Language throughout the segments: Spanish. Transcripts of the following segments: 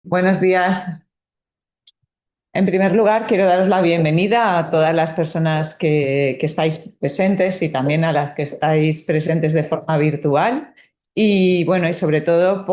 Buenos días. En primer lugar, quiero daros la bienvenida a todas las personas que estáis presentes y también a las que estáis presentes de forma virtual. Y bueno, y sobre todo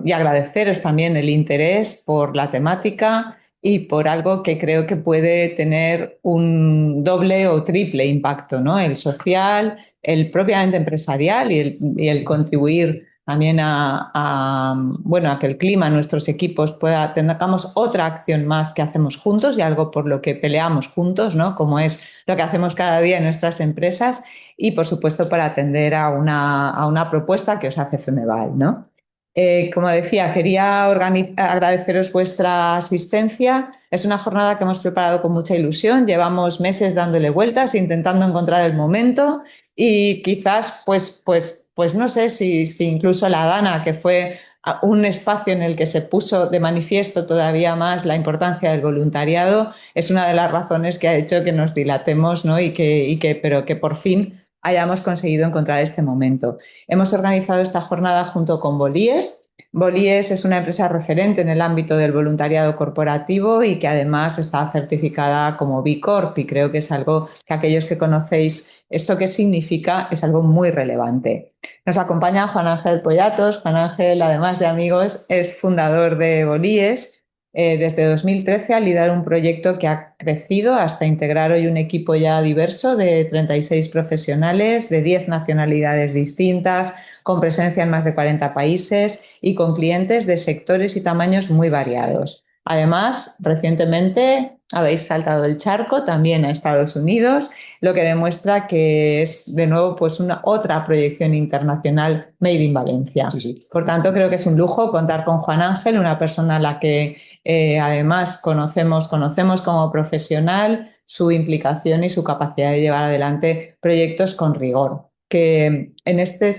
y agradeceros también el interés por la temática y por algo que creo que puede tener un doble o triple impacto, ¿no? El social, el propiamente empresarial y el contribuir también bueno, a que el clima en nuestros equipos tengamos otra acción más que hacemos juntos y algo por lo que peleamos juntos, ¿no? Como es lo que hacemos cada día en nuestras empresas y, por supuesto, para atender a una propuesta que os hace Femeval, ¿no? Como decía, quería agradeceros vuestra asistencia. Es una jornada que hemos preparado con mucha ilusión. Llevamos meses dándole vueltas, intentando encontrar el momento y quizás, pues no sé si incluso la Dana, que fue un espacio en el que se puso de manifiesto todavía más la importancia del voluntariado, es una de las razones que ha hecho que nos dilatemos, ¿no? Pero que por fin hayamos conseguido encontrar este momento. Hemos organizado esta jornada junto con Bolíes. Bolíes es una empresa referente en el ámbito del voluntariado corporativo y que además está certificada como B Corp, y creo que es algo que aquellos que conocéis esto qué significa es algo muy relevante. Nos acompaña Juan Ángel Pollatos. Juan Ángel, además de amigos, es fundador de Bolíes. Desde 2013 ha liderado un proyecto que ha crecido hasta integrar hoy un equipo ya diverso de 36 profesionales de 10 nacionalidades distintas, con presencia en más de 40 países y con clientes de sectores y tamaños muy variados. Además, recientemente habéis saltado el charco también a Estados Unidos, lo que demuestra que es de nuevo pues otra proyección internacional made in Valencia. Sí, sí. Por tanto, creo que es un lujo contar con Juan Ángel, una persona a la que además conocemos como profesional, su implicación y su capacidad de llevar adelante proyectos con rigor, que en esta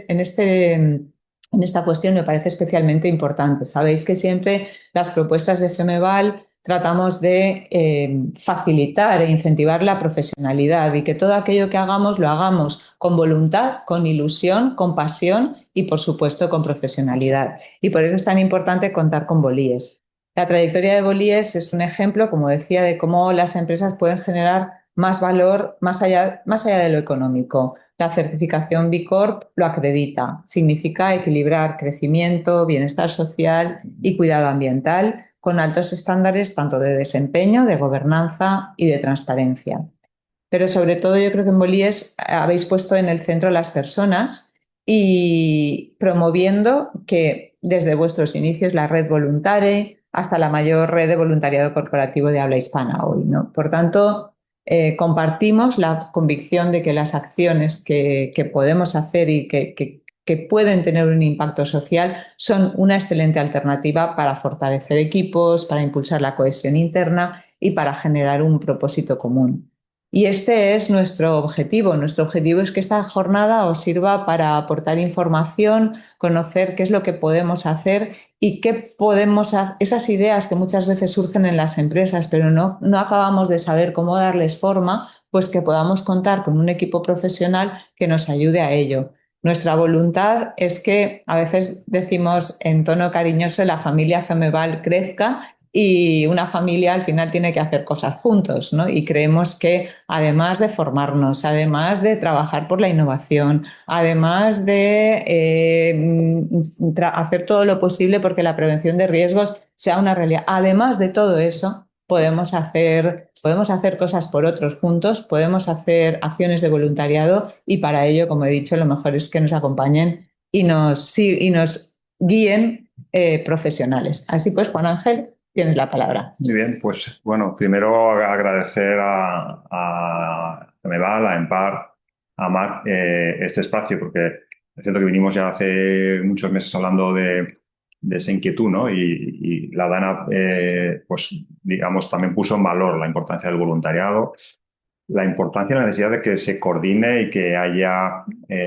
cuestión me parece especialmente importante. Sabéis que siempre las propuestas de Femeval tratamos de facilitar e incentivar la profesionalidad y que todo aquello que hagamos lo hagamos con voluntad, con ilusión, con pasión y, por supuesto, con profesionalidad. Y por eso es tan importante contar con Bolíes. La trayectoria de Bolíes es un ejemplo, como decía, de cómo las empresas pueden generar más valor más allá de lo económico. La certificación B Corp lo acredita. Significa equilibrar crecimiento, bienestar social y cuidado ambiental con altos estándares tanto de desempeño, de gobernanza y de transparencia. Pero sobre todo yo creo que en Bolíes habéis puesto en el centro a las personas y promoviendo que desde vuestros inicios la red Voluntare hasta la mayor red de voluntariado corporativo de habla hispana hoy, ¿no? Por tanto, compartimos la convicción de que las acciones que podemos hacer y que pueden tener un impacto social son una excelente alternativa para fortalecer equipos, para impulsar la cohesión interna y para generar un propósito común. Y este es nuestro objetivo. Nuestro objetivo es que esta jornada os sirva para aportar información, conocer qué es lo que podemos hacer y qué podemos hacer, esas ideas que muchas veces surgen en las empresas, pero no acabamos de saber cómo darles forma, pues que podamos contar con un equipo profesional que nos ayude a ello. Nuestra voluntad es que a veces decimos en tono cariñoso la familia Femeval crezca y una familia al final tiene que hacer cosas juntos, ¿no? Y creemos que además de formarnos, además de trabajar por la innovación, además de hacer todo lo posible porque la prevención de riesgos sea una realidad, además de todo eso, podemos hacer cosas por otros juntos, podemos hacer acciones de voluntariado y para ello, como he dicho, lo mejor es que nos acompañen y nos guíen profesionales. Así pues, Juan Ángel, tienes la palabra. Muy bien, pues bueno, primero agradecer a Femeval, a Empar, a Marc este espacio, porque es cierto que vinimos ya hace muchos meses hablando de esa inquietud, ¿no? Y la Dana, pues digamos, también puso en valor la importancia del voluntariado, la importancia y la necesidad de que se coordine y que haya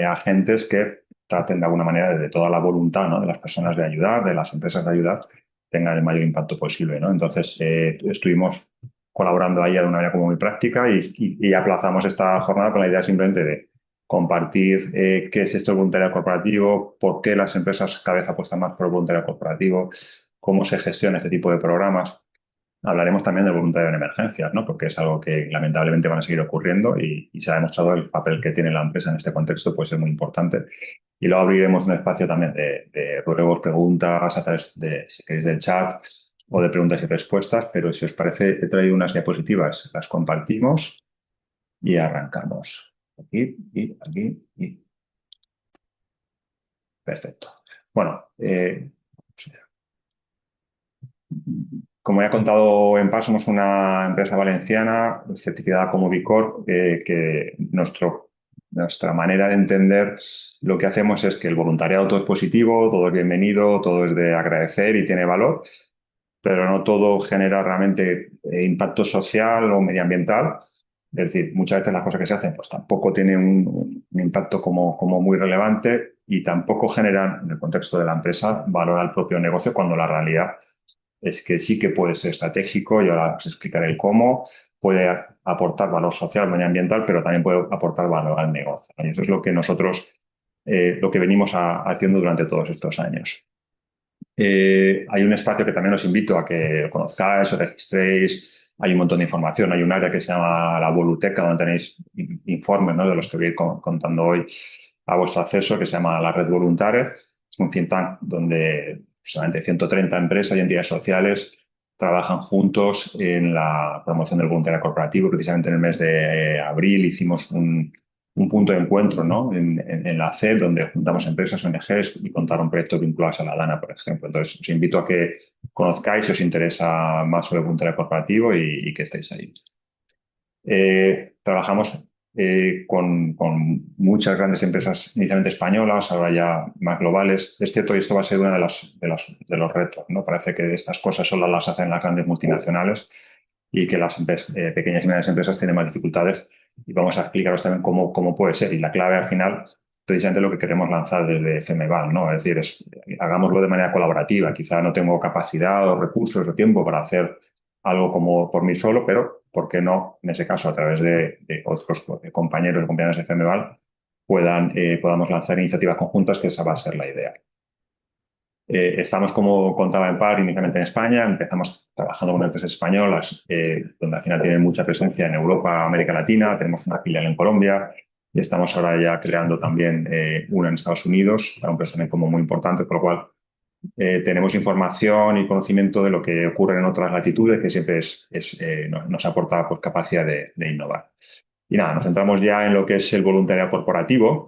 agentes que traten de alguna manera de toda la voluntad, ¿no? De las personas de ayudar, de las empresas de ayudar, tengan el mayor impacto posible, ¿no? Entonces, estuvimos colaborando ahí de una manera como muy práctica y aplazamos esta jornada con la idea simplemente de compartir qué es esto del voluntariado corporativo, por qué las empresas cada vez apuestan más por el voluntariado corporativo, cómo se gestiona este tipo de programas. Hablaremos también del voluntario en emergencias, ¿no? Porque es algo que lamentablemente van a seguir ocurriendo y se ha demostrado el papel que tiene la empresa en este contexto, pues es muy importante. Y luego abriremos un espacio también de ruegos, preguntas a través de, si queréis, del chat o de preguntas y respuestas, pero si os parece, he traído unas diapositivas, las compartimos y arrancamos. Aquí y aquí y perfecto. Bueno, como ya he contado en PAS, somos una empresa valenciana certificada como B Corp, que nuestra manera de entender lo que hacemos es que el voluntariado todo es positivo, todo es bienvenido, todo es de agradecer y tiene valor, pero no todo genera realmente impacto social o medioambiental. Es decir, muchas veces las cosas que se hacen pues tampoco tienen un impacto como muy relevante y tampoco generan, en el contexto de la empresa, valor al propio negocio cuando la realidad es que sí que puede ser estratégico y ahora os explicaré el cómo, puede aportar valor social, medioambiental, pero también puede aportar valor al negocio. Y eso es lo que nosotros, lo que venimos haciendo durante todos estos años. Hay un espacio que también os invito a que conozcáis, os registréis. Hay un montón de información. Hay un área que se llama la Voluteca, donde tenéis informes, ¿no?, de los que voy a ir contando hoy a vuestro acceso, que se llama la Red Voluntaria. Es un think tank donde solamente 130 empresas y entidades sociales trabajan juntos en la promoción del voluntariado corporativo. Precisamente en el mes de abril hicimos un punto de encuentro, ¿no?, en la CED, donde juntamos empresas, ONGs y contaron proyectos vinculados a la DANA, por ejemplo. Entonces, os invito a que conozcáis si os interesa más sobre el voluntariado corporativo y que estéis ahí. Trabajamos con muchas grandes empresas, inicialmente españolas, ahora ya más globales. Es cierto, y esto va a ser uno de los retos, ¿no? Parece que estas cosas solo las hacen las grandes multinacionales y que las pequeñas y medianas empresas tienen más dificultades. Y vamos a explicaros también cómo puede ser. Y la clave al final, precisamente lo que queremos lanzar desde FEMEVAL, ¿no? Es decir, hagámoslo de manera colaborativa. Quizá no tengo capacidad o recursos o tiempo para hacer algo como por mí solo, pero ¿por qué no, en ese caso, a través de otros compañeros y compañeras de FEMEVAL, podamos lanzar iniciativas conjuntas, que esa va a ser la idea. Estamos, como contaba en PAR, inicialmente en España. Empezamos trabajando con empresas españolas, donde al final tienen mucha presencia en Europa, América Latina. Tenemos una filial en Colombia y estamos ahora ya creando también una en Estados Unidos, para un empresa también como muy importante, por lo cual tenemos información y conocimiento de lo que ocurre en otras latitudes, que siempre nos aporta, pues, capacidad de innovar. Y nada, nos centramos ya en lo que es el voluntariado corporativo,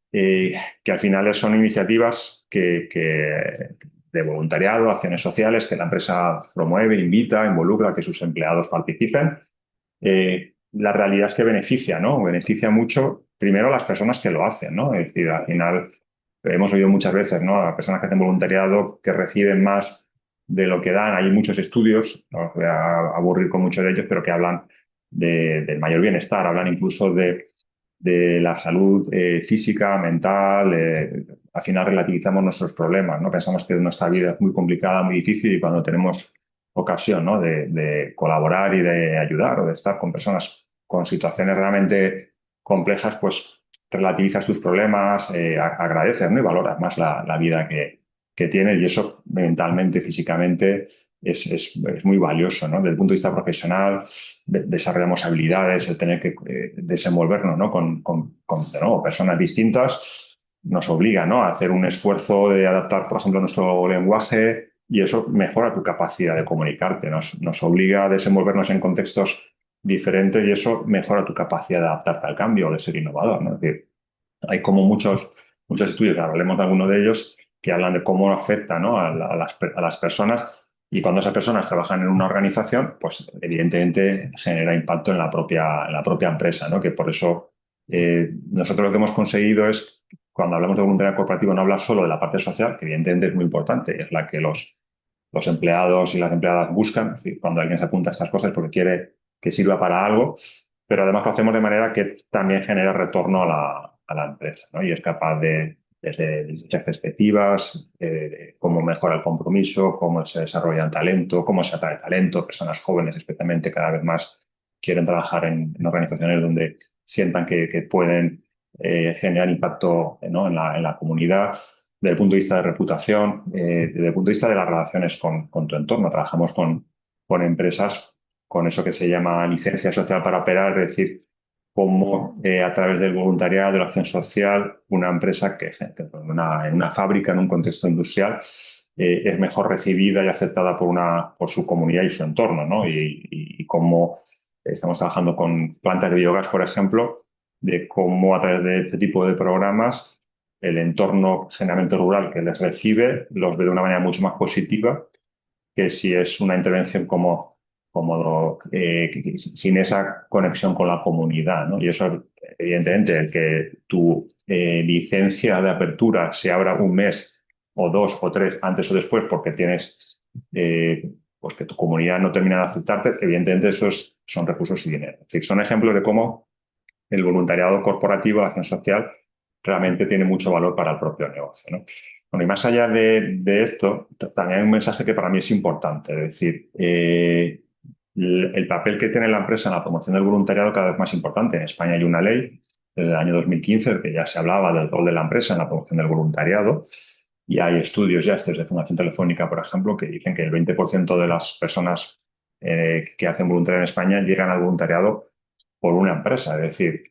que al final son iniciativas de voluntariado, acciones sociales que la empresa promueve, invita, involucra a que sus empleados participen. La realidad es que beneficia, ¿no? Beneficia mucho, primero, a las personas que lo hacen, ¿no? Es decir, al final hemos oído muchas veces, ¿no?, a personas que hacen voluntariado que reciben más de lo que dan. Hay muchos estudios, no os voy a aburrir con muchos de ellos, pero que hablan del mayor bienestar, hablan incluso de la salud física, mental. Al final relativizamos nuestros problemas, ¿no? Pensamos que nuestra vida es muy complicada, muy difícil, y cuando tenemos ocasión, ¿no?, de colaborar y de ayudar o de estar con personas con situaciones realmente complejas, pues relativizas tus problemas, agradeces, ¿no?, y valoras más la vida que tienes, y eso mentalmente, físicamente, es muy valioso, ¿no? Desde el punto de vista profesional, desarrollamos habilidades, el tener que desenvolvernos, ¿no?, de nuevo, personas distintas nos obliga, ¿no?, a hacer un esfuerzo de adaptar, por ejemplo, nuestro lenguaje, y eso mejora tu capacidad de comunicarte, nos obliga a desenvolvernos en contextos diferentes, y eso mejora tu capacidad de adaptarte al cambio o de ser innovador, ¿no? Es decir, hay como muchos estudios, hablemos de alguno de ellos, que hablan de cómo afecta, ¿no?, a las personas, y cuando esas personas trabajan en una organización, pues evidentemente genera impacto en la propia empresa, ¿no? Que por eso nosotros lo que hemos conseguido es, cuando hablamos de voluntariado corporativo, no hablar solo de la parte social, que evidentemente es muy importante, es la que los empleados y las empleadas buscan. Es decir, cuando alguien se apunta a estas cosas porque quiere que sirva para algo, pero además lo hacemos de manera que también genera retorno a la empresa, ¿no? Y es capaz desde muchas perspectivas, de cómo mejora el compromiso, cómo se desarrolla el talento, cómo se atrae talento. Personas jóvenes, especialmente, cada vez más quieren trabajar en organizaciones donde sientan que pueden generar impacto, ¿no?, en la comunidad. desde el punto de vista de reputación, desde el punto de vista de las relaciones con tu entorno. Trabajamos con empresas con eso que se llama licencia social para operar, es decir, cómo a través del voluntariado, de la acción social, una empresa en una fábrica, en un contexto industrial, es mejor recibida y aceptada por su comunidad y su entorno, ¿no? Y cómo estamos trabajando con plantas de biogás, por ejemplo, de cómo a través de este tipo de programas el entorno generalmente rural que les recibe los ve de una manera mucho más positiva que si es una intervención sin esa conexión con la comunidad, ¿no? Y eso, evidentemente, el que tu licencia de apertura se abra un mes o dos o tres antes o después porque tienes pues que tu comunidad no termina de aceptarte, evidentemente son recursos y dinero. Es decir, son ejemplos de cómo el voluntariado corporativo, la acción social, realmente tiene mucho valor para el propio negocio, ¿no? Bueno, y más allá de esto, también hay un mensaje que para mí es importante, es decir, el papel que tiene la empresa en la promoción del voluntariado cada vez más importante. En España hay una ley desde el año 2015 que ya se hablaba del rol de la empresa en la promoción del voluntariado y hay estudios ya, desde Fundación Telefónica, por ejemplo, que dicen que el 20% de las personas que hacen voluntariado en España llegan al voluntariado por una empresa, es decir,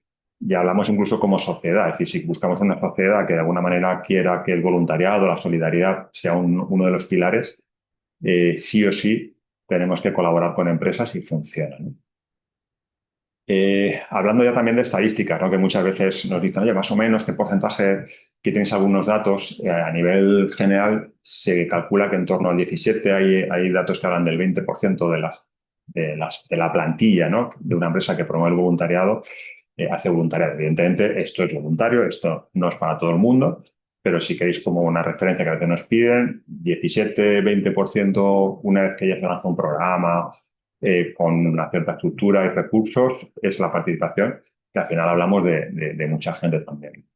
ya hablamos incluso como sociedad, es decir, si buscamos una sociedad que de alguna manera quiera que el voluntariado, la solidaridad sea uno de los pilares, sí o sí tenemos que colaborar con empresas y funciona, ¿no? Hablando ya también de estadísticas, ¿no? Que muchas veces nos dicen, oye, más o menos qué porcentaje, que tenéis algunos datos, a nivel general se calcula que en torno al 17 hay datos que hablan del 20% de la plantilla, ¿no? De una empresa que promueve el voluntariado, hace voluntariado. Evidentemente, esto es voluntario, esto no es para todo el mundo, pero si queréis como una referencia que a veces nos piden, 17-20% una vez que ya se lanza un programa con una cierta estructura y recursos, es la participación, que al final hablamos de mucha gente también.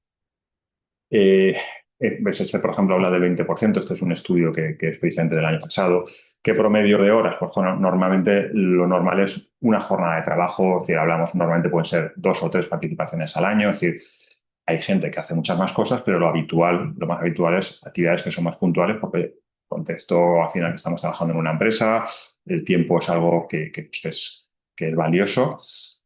Eh, este, por ejemplo, habla del 20%, esto es un estudio que es precisamente del año pasado. ¿Qué promedio de horas? Pues bueno, normalmente lo normal es una jornada de trabajo, es decir, hablamos, normalmente pueden ser 2 o 3 participaciones al año, es decir, hay gente que hace muchas más cosas, pero lo más habitual es actividades que son más puntuales porque el contexto al final que estamos trabajando en una empresa, el tiempo es algo que es valioso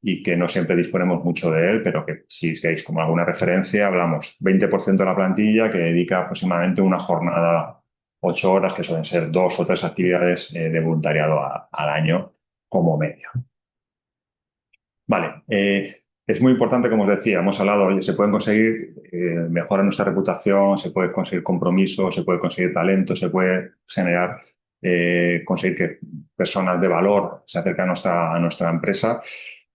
y que no siempre disponemos mucho de él, pero que si queréis como alguna referencia, hablamos 20% de la plantilla que dedica aproximadamente una jornada, 8 horas, que suelen ser 2 o 3 actividades de voluntariado al año como medio. Vale, es muy importante, como os decía, hemos hablado, oye, se pueden conseguir mejorar nuestra reputación, se puede conseguir compromiso, se puede conseguir talento, se puede generar, conseguir que personas de valor se acerquen a nuestra empresa,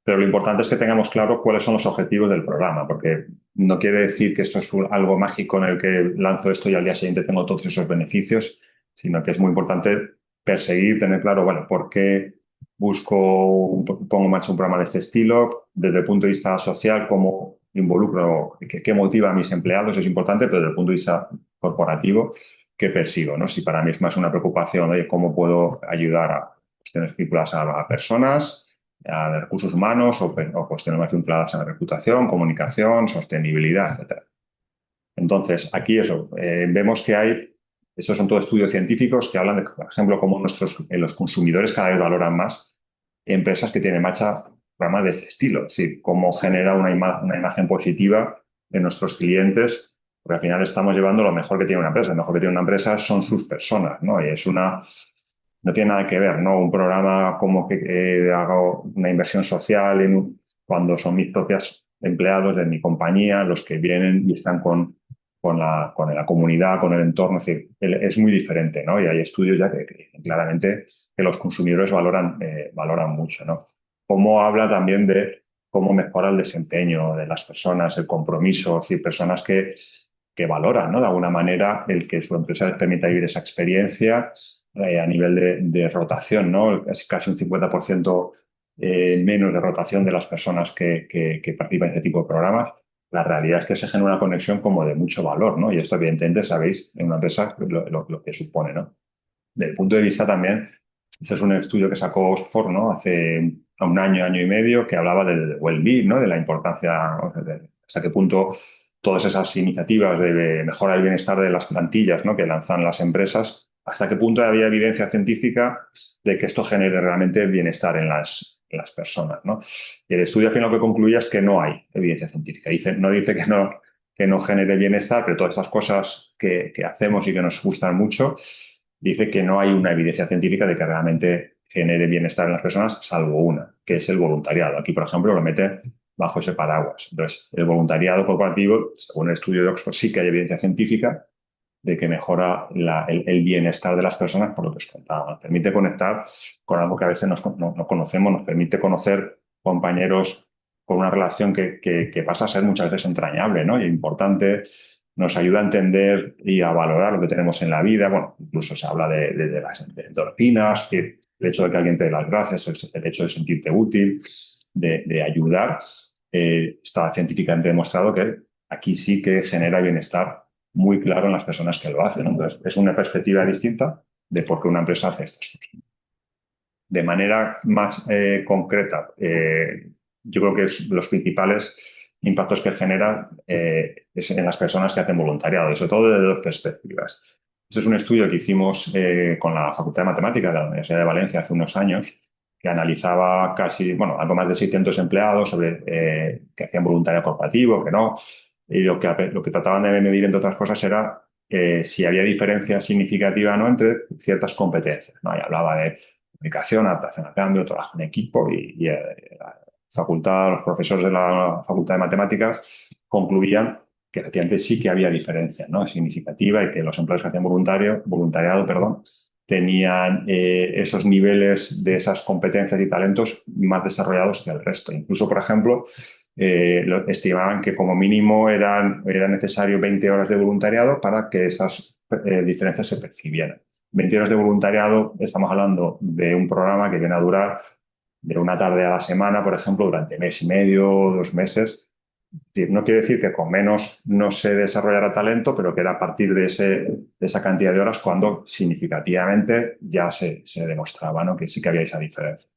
pero lo importante es que tengamos claro cuáles son los objetivos del programa, porque no quiere decir que esto es algo mágico en el que lanzo esto y al día siguiente tengo todos esos beneficios, sino que es muy importante perseguir, tener claro, bueno, por qué pongo en marcha un programa de este estilo, desde el punto de vista social, cómo involucro, qué motiva a mis empleados, es importante, pero desde el punto de vista corporativo, qué persigo, ¿no? Si para mí es más una preocupación, oye, cómo puedo ayudar a cuestiones vinculadas a personas, a recursos humanos o cuestiones más vinculadas a la reputación, comunicación, sostenibilidad, etcétera. Entonces, aquí vemos que estos son todos estudios científicos que hablan de, por ejemplo, cómo los consumidores cada vez valoran más empresas que tienen en marcha programas de este estilo. Es decir, cómo genera una imagen positiva de nuestros clientes, porque al final estamos llevando lo mejor que tiene una empresa. Lo mejor que tiene una empresa son sus personas, ¿no? Y no tiene nada que ver, ¿no? Un programa como que hago una inversión social cuando son mis propios empleados de mi compañía los que vienen y están con la comunidad, con el entorno, es decir, es muy diferente, ¿no? Y hay estudios ya que dicen claramente que los consumidores valoran mucho, ¿no? Cómo habla también de cómo mejora el desempeño de las personas, el compromiso, es decir, personas que valoran, ¿no? De alguna manera el que su empresa les permita vivir esa experiencia a nivel de rotación, ¿no? Es casi un 50% menos de rotación de las personas que participan en este tipo de programas. La realidad es que se genera una conexión como de mucho valor, ¿no? Y esto, evidentemente, sabéis en una empresa lo que supone, ¿no? Desde el punto de vista también, este es un estudio que sacó Oxford, ¿no? Hace un año, año y medio, que hablaba del well-being, ¿no? De la importancia, ¿no? Hasta qué punto todas esas iniciativas de mejora del bienestar de las plantillas, ¿no?, que lanzan las empresas, hasta qué punto había evidencia científica de que esto genere realmente bienestar en las personas, ¿no? Y el estudio al final lo que concluye es que no hay evidencia científica. No dice que no genere bienestar, pero todas estas cosas que hacemos y que nos gustan mucho, dice que no hay una evidencia científica de que realmente genere bienestar en las personas, salvo una, que es el voluntariado. Aquí, por ejemplo, lo mete bajo ese paraguas. Entonces, el voluntariado corporativo, según el estudio de Oxford, sí que hay evidencia científica de que mejora el bienestar de las personas, por lo que os contaba. Nos permite conectar con algo que a veces no conocemos, nos permite conocer compañeros con una relación que pasa a ser muchas veces entrañable, ¿no?, y importante. Nos ayuda a entender y a valorar lo que tenemos en la vida. Bueno, incluso se habla de las endorfinas, el hecho de que alguien te dé las gracias, el hecho de sentirte útil, de ayudar. Está científicamente demostrado que aquí sí que genera bienestar muy claro en las personas que lo hacen. Entonces, es una perspectiva distinta de por qué una empresa hace estas cosas. De manera más concreta, yo creo que los principales impactos que genera es en las personas que hacen voluntariado, sobre todo desde dos perspectivas. Este es un estudio que hicimos con la Facultad de Matemáticas de la Universidad de Valencia hace unos años, que analizaba algo más de 600 empleados sobre que hacían voluntariado corporativo, que no. Y lo que trataban de medir, entre otras cosas, era si había diferencia significativa o no entre ciertas competencias, ¿no? Y hablaba de comunicación, adaptación al cambio, trabajo en equipo y la facultad, los profesores de la Facultad de Matemáticas concluían que efectivamente sí que había diferencia, ¿no?, significativa, y que los empleados que hacían voluntariado, perdón, tenían esos niveles de esas competencias y talentos más desarrollados que el resto. Incluso, por ejemplo, estimaban que como mínimo era necesario 20 horas de voluntariado para que esas diferencias se percibieran. 20 horas de voluntariado, estamos hablando de un programa que viene a durar de una tarde a la semana, por ejemplo, durante mes y medio, 2 meses. No quiere decir que con menos no se desarrollara talento, pero que era a partir de esa cantidad de horas cuando significativamente ya se demostraba, ¿no?, que sí que había esa diferencia.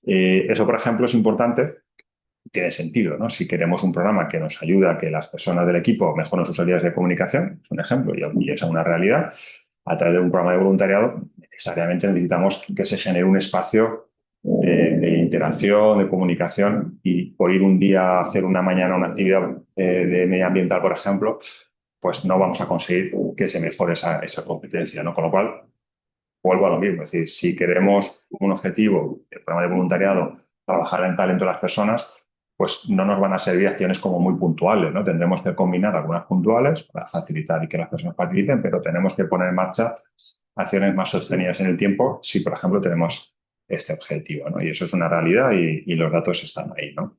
Eso, por ejemplo, es importante, tiene sentido, ¿no? Si queremos un programa que nos ayuda a que las personas del equipo mejoren sus habilidades de comunicación, es un ejemplo, y es una realidad, a través de un programa de voluntariado, necesariamente necesitamos que se genere un espacio de interacción, de comunicación, y por ir un día a hacer una mañana una actividad de medioambiental, por ejemplo, pues no vamos a conseguir que se mejore esa competencia, ¿no? Con lo cual, vuelvo a lo mismo, es decir, si queremos un objetivo del programa de voluntariado, trabajar en el talento de las personas, pues no nos van a servir acciones como muy puntuales, ¿no? Tendremos que combinar algunas puntuales para facilitar y que las personas participen, pero tenemos que poner en marcha acciones más sostenidas en el tiempo si, por ejemplo, tenemos este objetivo, ¿no? Y eso es una realidad y los datos están ahí, ¿no?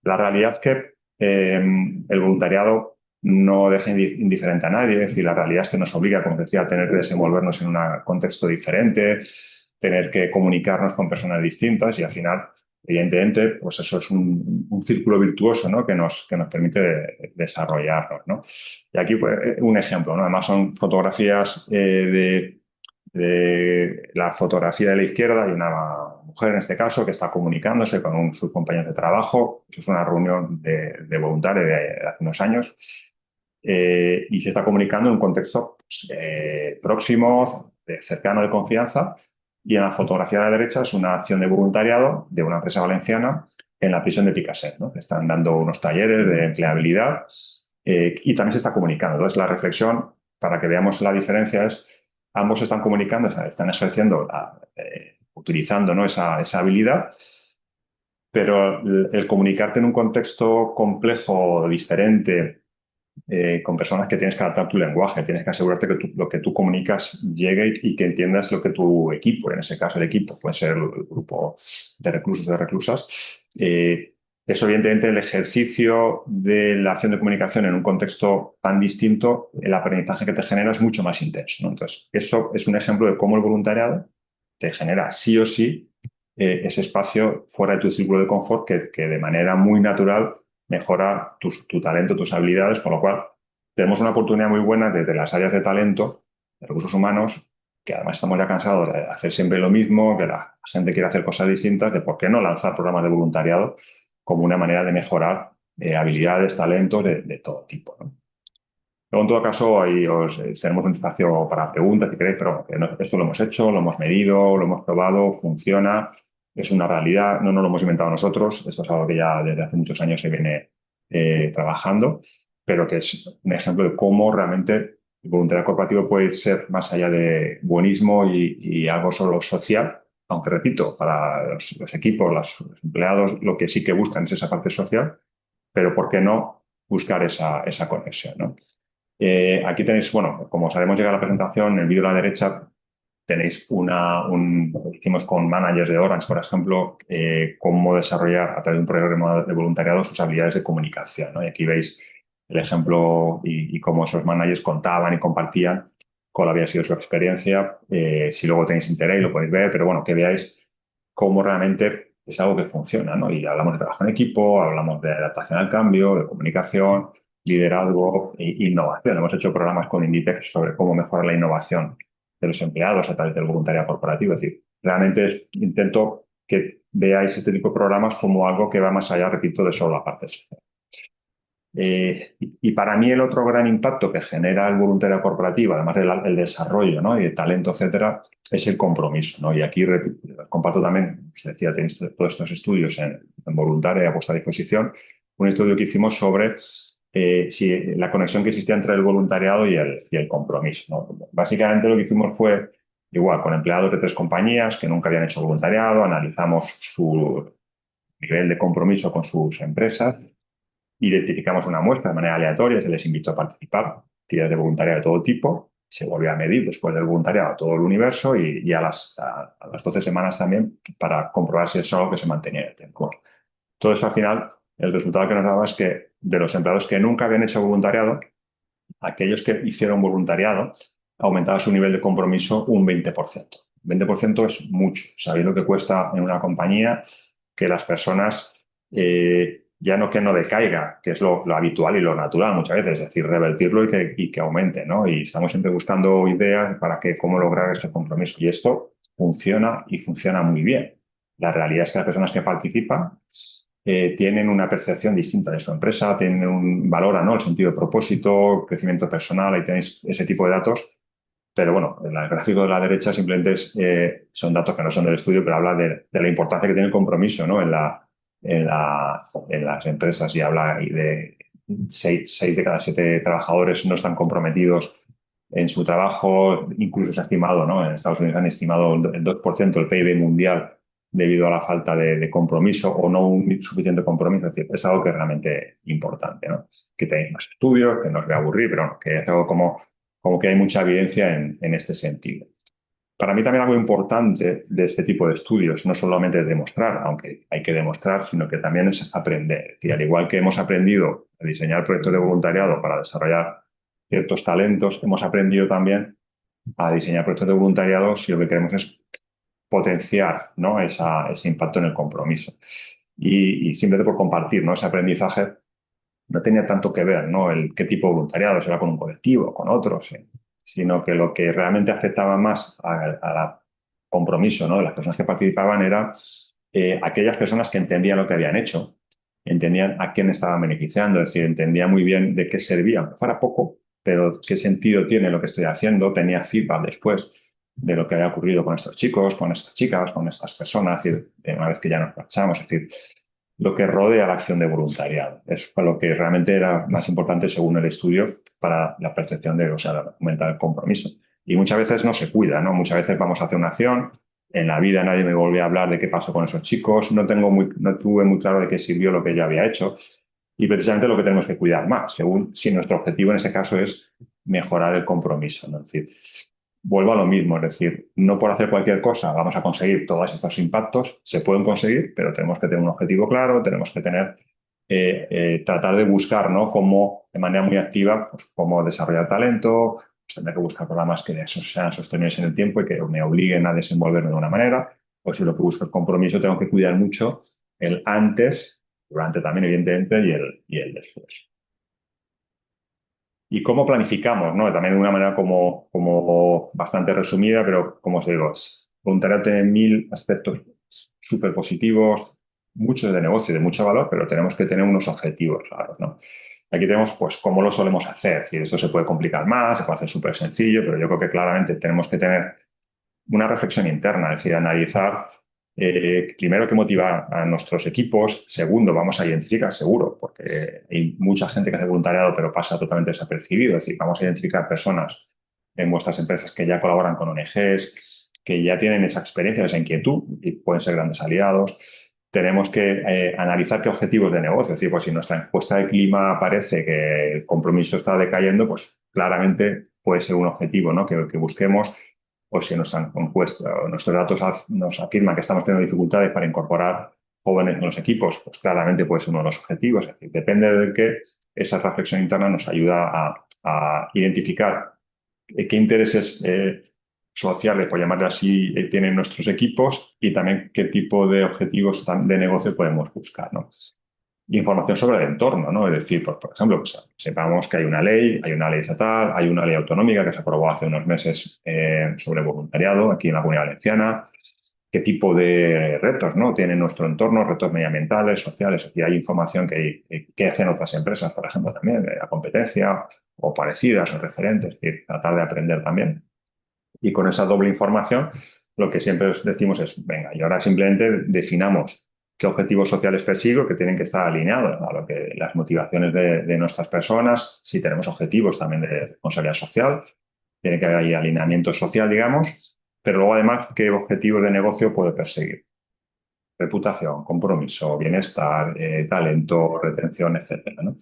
La realidad es que el voluntariado no deja indiferente a nadie, es decir, la realidad es que nos obliga, como decía, a tener que desenvolvernos en un contexto diferente, tener que comunicarnos con personas distintas y al final, evidentemente, pues eso es un círculo virtuoso, ¿no?, que nos permite desarrollarnos, ¿no? Y aquí, pues, un ejemplo, ¿no? Además son fotografías de la fotografía de la izquierda. Hay una mujer en este caso que está comunicándose con sus compañeros de trabajo. Eso es una reunión de voluntarios de hace unos años. Y se está comunicando en un contexto pues, próximo, cercano, de confianza. Y en la fotografía de la derecha es una acción de voluntariado de una empresa valenciana en la prisión de Picassent, ¿no? Que están dando unos talleres de empleabilidad y también se está comunicando. Entonces, la reflexión, para que veamos la diferencia, es ambos están comunicando, o sea, están ejerciendo, utilizando, ¿no?, esa habilidad, pero el comunicarte en un contexto complejo, diferente, con personas que tienes que adaptar tu lenguaje, tienes que asegurarte que lo que tú comunicas llegue y que entiendas lo que tu equipo, en ese caso el equipo, puede ser el grupo de reclusos o de reclusas, eso evidentemente el ejercicio de la acción de comunicación en un contexto tan distinto, el aprendizaje que te genera es mucho más intenso, ¿no? Entonces, eso es un ejemplo de cómo el voluntariado te genera sí o sí ese espacio fuera de tu círculo de confort que de manera muy natural mejora tu talento, tus habilidades, con lo cual tenemos una oportunidad muy buena desde las áreas de talento, de recursos humanos, que además estamos ya cansados de hacer siempre lo mismo, que la gente quiere hacer cosas distintas, de por qué no lanzar programas de voluntariado como una manera de mejorar habilidades, talentos de todo tipo, ¿no? Luego, en todo caso, ahí tenemos un espacio para preguntas, si queréis, pero esto lo hemos hecho, lo hemos medido, lo hemos probado, funciona, es una realidad, no nos lo hemos inventado nosotros, esto es algo que ya desde hace muchos años se viene trabajando, pero que es un ejemplo de cómo realmente el voluntariado corporativo puede ser más allá de buenismo y algo solo social, aunque repito, para los equipos, los empleados, lo que sí que buscan es esa parte social, pero ¿por qué no buscar esa conexión, ¿no? Aquí tenéis, bueno, como os haremos llegar a la presentación, en el vídeo a la derecha tenéis hicimos con managers de Orange, por ejemplo, cómo desarrollar a través de un programa de voluntariado sus habilidades de comunicación, ¿no? Y aquí veis el ejemplo y cómo esos managers contaban y compartían cuál había sido su experiencia. Si luego tenéis interés, lo podéis ver, pero bueno, que veáis cómo realmente es algo que funciona, ¿no? Y hablamos de trabajo en equipo, hablamos de adaptación al cambio, de comunicación, liderazgo e innovación. Hemos hecho programas con Inditex sobre cómo mejorar la innovación de los empleados a través del voluntariado corporativo. Es decir, realmente intento que veáis este tipo de programas como algo que va más allá, repito, de solo la parte social. Y para mí el otro gran impacto que genera el voluntariado corporativo, además del desarrollo, ¿no? Y de talento, etcétera, es el compromiso, ¿no? Y aquí comparto también, os decía, tenéis todos estos estudios en voluntaria a vuestra disposición, un estudio que hicimos sobre si la conexión que existía entre el voluntariado y el compromiso, ¿no? Básicamente lo que hicimos fue, igual, con empleados de 3 compañías que nunca habían hecho voluntariado, analizamos su nivel de compromiso con sus empresas. Identificamos una muestra de manera aleatoria, se les invitó a participar, actividades de voluntariado de todo tipo, se volvió a medir después del voluntariado todo el universo y a las 12 semanas también para comprobar si es algo que se mantenía en el tiempo. Todo eso al final, el resultado que nos daba es que de los empleados que nunca habían hecho voluntariado, aquellos que hicieron voluntariado, aumentaba su nivel de compromiso un 20%. 20% es mucho. ¿Sabéis lo que cuesta en una compañía que las personas ya no que no decaiga, que es lo habitual y lo natural muchas veces, es decir, revertirlo y que aumente, ¿no? Y estamos siempre buscando ideas para cómo lograr ese compromiso. Y esto funciona y funciona muy bien. La realidad es que las personas que participan tienen una percepción distinta de su empresa, tienen valoran, ¿no? El sentido de propósito, crecimiento personal, ahí tenéis ese tipo de datos. Pero bueno, el gráfico de la derecha simplemente son datos que no son del estudio, pero habla de la importancia que tiene el compromiso, ¿no? En las empresas y habla y de 6 de cada 7 trabajadores no están comprometidos en su trabajo, incluso se ha estimado, ¿no? En Estados Unidos han estimado el 2% del PIB mundial debido a la falta de compromiso o no un suficiente compromiso. Es decir, es algo que es realmente importante, ¿no? Que tenéis más estudios, que no os voy a aburrir, pero bueno, que es algo como que hay mucha evidencia en este sentido. Para mí también algo importante de este tipo de estudios, no solamente demostrar, aunque hay que demostrar, sino que también es aprender. Es decir, al igual que hemos aprendido a diseñar proyectos de voluntariado para desarrollar ciertos talentos, hemos aprendido también a diseñar proyectos de voluntariado si lo que queremos es potenciar, ¿no? ese impacto en el compromiso. Y simplemente por compartir, ¿no? Ese aprendizaje no tenía tanto que ver, ¿no? Qué tipo de voluntariado, si era con un colectivo, con otros, sino que lo que realmente afectaba más al compromiso, ¿no? De las personas que participaban era aquellas personas que entendían lo que habían hecho, entendían a quién estaban beneficiando, es decir, entendían muy bien de qué servía, aunque fuera poco, pero qué sentido tiene lo que estoy haciendo, tenía feedback después de lo que había ocurrido con estos chicos, con estas chicas, con estas personas, es decir, una vez que ya nos marchamos, es decir, lo que rodea la acción de voluntariado. Es lo que realmente era más importante según el estudio para la percepción o sea, aumentar el compromiso. Y muchas veces no se cuida, ¿no? Muchas veces vamos a hacer una acción, en la vida nadie me volvió a hablar de qué pasó con esos chicos, no tuve muy claro de qué sirvió lo que yo había hecho. Y precisamente lo que tenemos que cuidar más, según si nuestro objetivo en ese caso es mejorar el compromiso, ¿no? Es decir, vuelvo a lo mismo, es decir, no por hacer cualquier cosa vamos a conseguir todos estos impactos, se pueden conseguir, pero tenemos que tener un objetivo claro, tenemos que tratar de buscar, ¿no? Cómo, de manera muy activa, pues, cómo desarrollar talento, pues, tendré que buscar programas que sean sostenibles en el tiempo y que me obliguen a desenvolverme de una manera, o si lo que busco es compromiso, tengo que cuidar mucho el antes, durante también, evidentemente, y el después. ¿Y cómo planificamos? ¿No? También de una manera como bastante resumida, pero como os digo, voluntariado tiene 1000 aspectos súper positivos. mucho de negocio y de mucho valor, pero tenemos que tener unos objetivos claros, ¿no? Aquí tenemos, pues, cómo lo solemos hacer. Es decir, esto se puede complicar más, se puede hacer súper sencillo, pero yo creo que claramente tenemos que tener una reflexión interna, es decir, analizar primero qué motiva a nuestros equipos, segundo, vamos a identificar, seguro, porque hay mucha gente que hace voluntariado pero pasa totalmente desapercibido, es decir, vamos a identificar personas en vuestras empresas que ya colaboran con ONGs, que ya tienen esa experiencia, esa inquietud y pueden ser grandes aliados. Tenemos que analizar qué objetivos de negocio, es decir, pues si nuestra encuesta de clima parece que el compromiso está decayendo, pues claramente puede ser un objetivo, ¿no? que busquemos, o si nuestra encuesta o nuestros datos nos afirman que estamos teniendo dificultades para incorporar jóvenes en los equipos, pues claramente puede ser uno de los objetivos. Es decir, depende de que esa reflexión interna nos ayuda a identificar qué intereses sociales, por llamarle así, tienen nuestros equipos y también qué tipo de objetivos de negocio podemos buscar, ¿no? Información sobre el entorno, ¿no? Es decir, por ejemplo, pues, sepamos que hay una ley estatal, hay una ley autonómica que se aprobó hace unos meses sobre voluntariado aquí en la Comunidad Valenciana, qué tipo de retos, ¿no? tiene nuestro entorno, retos medioambientales, sociales, y hay información que hacen otras empresas, por ejemplo, también de la competencia o parecidas o referentes, y tratar de aprender también. Y con esa doble información, lo que siempre decimos es, venga, y ahora simplemente definamos qué objetivos sociales persigo, que tienen que estar alineados a lo que las motivaciones de nuestras personas, si tenemos objetivos también de responsabilidad social, tiene que haber ahí alineamiento social, digamos, pero luego además qué objetivos de negocio puede perseguir. Reputación, compromiso, bienestar, talento, retención, etcétera, ¿no?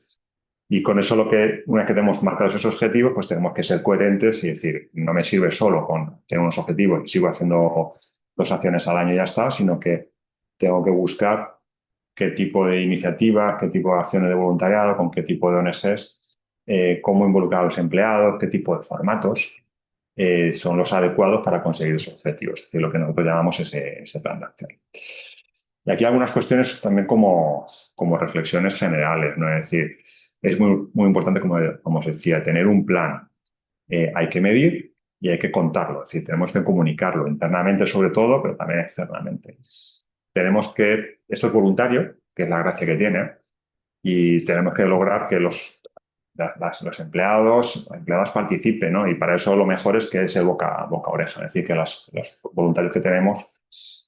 Y con eso una vez que tenemos marcados esos objetivos, pues tenemos que ser coherentes y decir, no me sirve solo con tener unos objetivos y sigo haciendo 2 acciones al año y ya está, sino que tengo que buscar qué tipo de iniciativas, qué tipo de acciones de voluntariado, con qué tipo de ONGs, cómo involucrar a los empleados, qué tipo de formatos son los adecuados para conseguir esos objetivos. Es decir, lo que nosotros llamamos ese plan de acción. Y aquí algunas cuestiones también como reflexiones generales, ¿no? Es decir, es muy importante, como os decía, tener un plan. Hay que medir y hay que contarlo. Es decir, tenemos que comunicarlo internamente sobre todo, pero también externamente. Esto es voluntario, que es la gracia que tiene, y tenemos que lograr que los empleados, empleadas participen, ¿no? Y para eso lo mejor es que es el boca a oreja. Es decir, que los voluntarios que tenemos,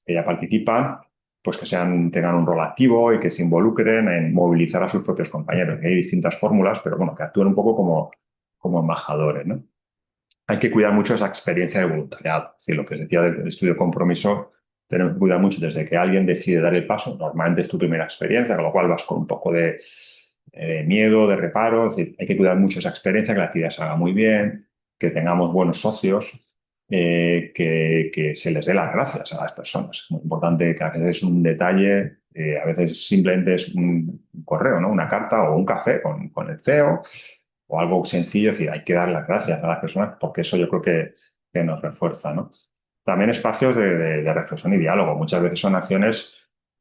que ya participan, pues que tengan un rol activo y que se involucren en movilizar a sus propios compañeros. Y hay distintas fórmulas, pero bueno, que actúen un poco como embajadores, ¿no? Hay que cuidar mucho esa experiencia de voluntariado. Es decir, lo que se decía del estudio de compromiso, tenemos que cuidar mucho desde que alguien decide dar el paso. Normalmente es tu primera experiencia, con lo cual vas con un poco de miedo, de reparo. Es decir, hay que cuidar mucho esa experiencia, que la actividad se haga muy bien, que tengamos buenos socios, que se les dé las gracias a las personas. Es muy importante que a veces es un detalle, a veces simplemente es un correo, ¿no? Una carta o un café con el CEO o algo sencillo, es decir, hay que dar las gracias a las personas porque eso yo creo que nos refuerza, ¿no? También espacios de reflexión y diálogo. Muchas veces son acciones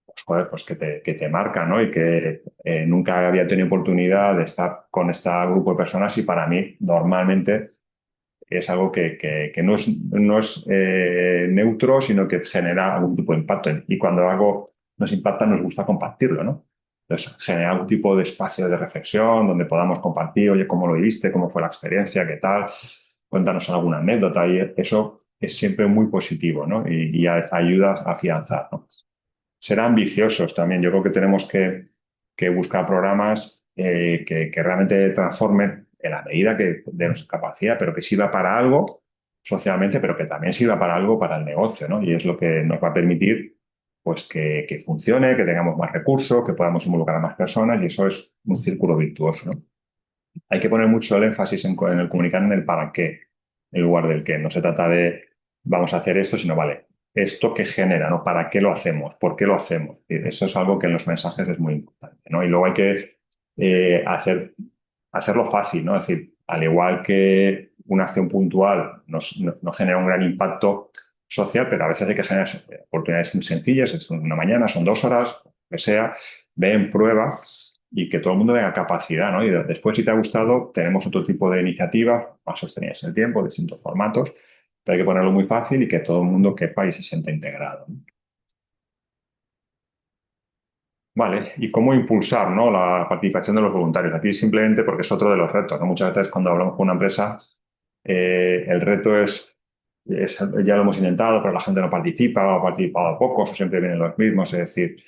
pues, joder, pues que te marcan, ¿no? Y que nunca había tenido oportunidad de estar con este grupo de personas y para mí normalmente es algo que no es neutro, sino que genera algún tipo de impacto. Y cuando algo nos impacta, nos gusta compartirlo, ¿no? Entonces, generar algún tipo de espacio de reflexión donde podamos compartir, oye, ¿cómo lo viste? ¿Cómo fue la experiencia? ¿Qué tal? Cuéntanos alguna anécdota. Y eso es siempre muy positivo, ¿no? Y ayuda a afianzar, ¿no? Ser ambiciosos también. Yo creo que tenemos que buscar programas que realmente transformen en la medida de nuestra capacidad, pero que sirva para algo socialmente, pero que también sirva para algo para el negocio, ¿no? Y es lo que nos va a permitir pues que funcione, que tengamos más recursos, que podamos involucrar a más personas y eso es un círculo virtuoso, ¿no? Hay que poner mucho el énfasis en el comunicar en el para qué, en lugar del qué. No se trata de vamos a hacer esto, sino vale, esto qué genera, ¿no? ¿Para qué lo hacemos? ¿Por qué lo hacemos? Eso es algo que en los mensajes es muy importante, ¿no? Y luego hay que hacerlo fácil, ¿no? Es decir, al igual que una acción puntual no genera un gran impacto social, pero a veces hay que generar oportunidades muy sencillas, es una mañana, son 2 horas, lo que sea, ven, prueba y que todo el mundo tenga capacidad, ¿no? Y después, si te ha gustado, tenemos otro tipo de iniciativas más sostenidas en el tiempo, distintos formatos, pero hay que ponerlo muy fácil y que todo el mundo quepa y se sienta integrado, ¿no? Vale, ¿y cómo impulsar, ¿no?, la participación de los voluntarios? Aquí simplemente porque es otro de los retos, ¿no? Muchas veces cuando hablamos con una empresa, el reto ya lo hemos intentado, pero la gente no participa, o ha participado pocos, o siempre vienen los mismos. Es decir,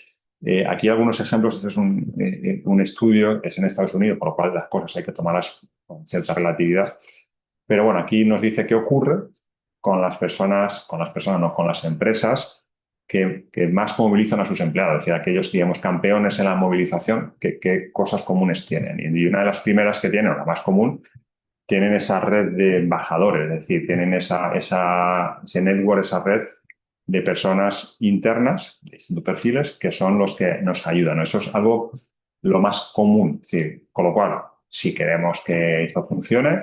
aquí algunos ejemplos. Este es un estudio, es en Estados Unidos, por lo cual las cosas hay que tomarlas con cierta relatividad. Pero bueno, aquí nos dice qué ocurre no, con las empresas que más movilizan a sus empleados, es decir, aquellos, digamos, campeones en la movilización, qué cosas comunes tienen. Y una de las primeras que tienen, o la más común, tienen esa red de embajadores, es decir, tienen ese network, esa red de personas internas, de distintos perfiles, que son los que nos ayudan. Eso es algo lo más común. Es decir, con lo cual, si queremos que esto funcione,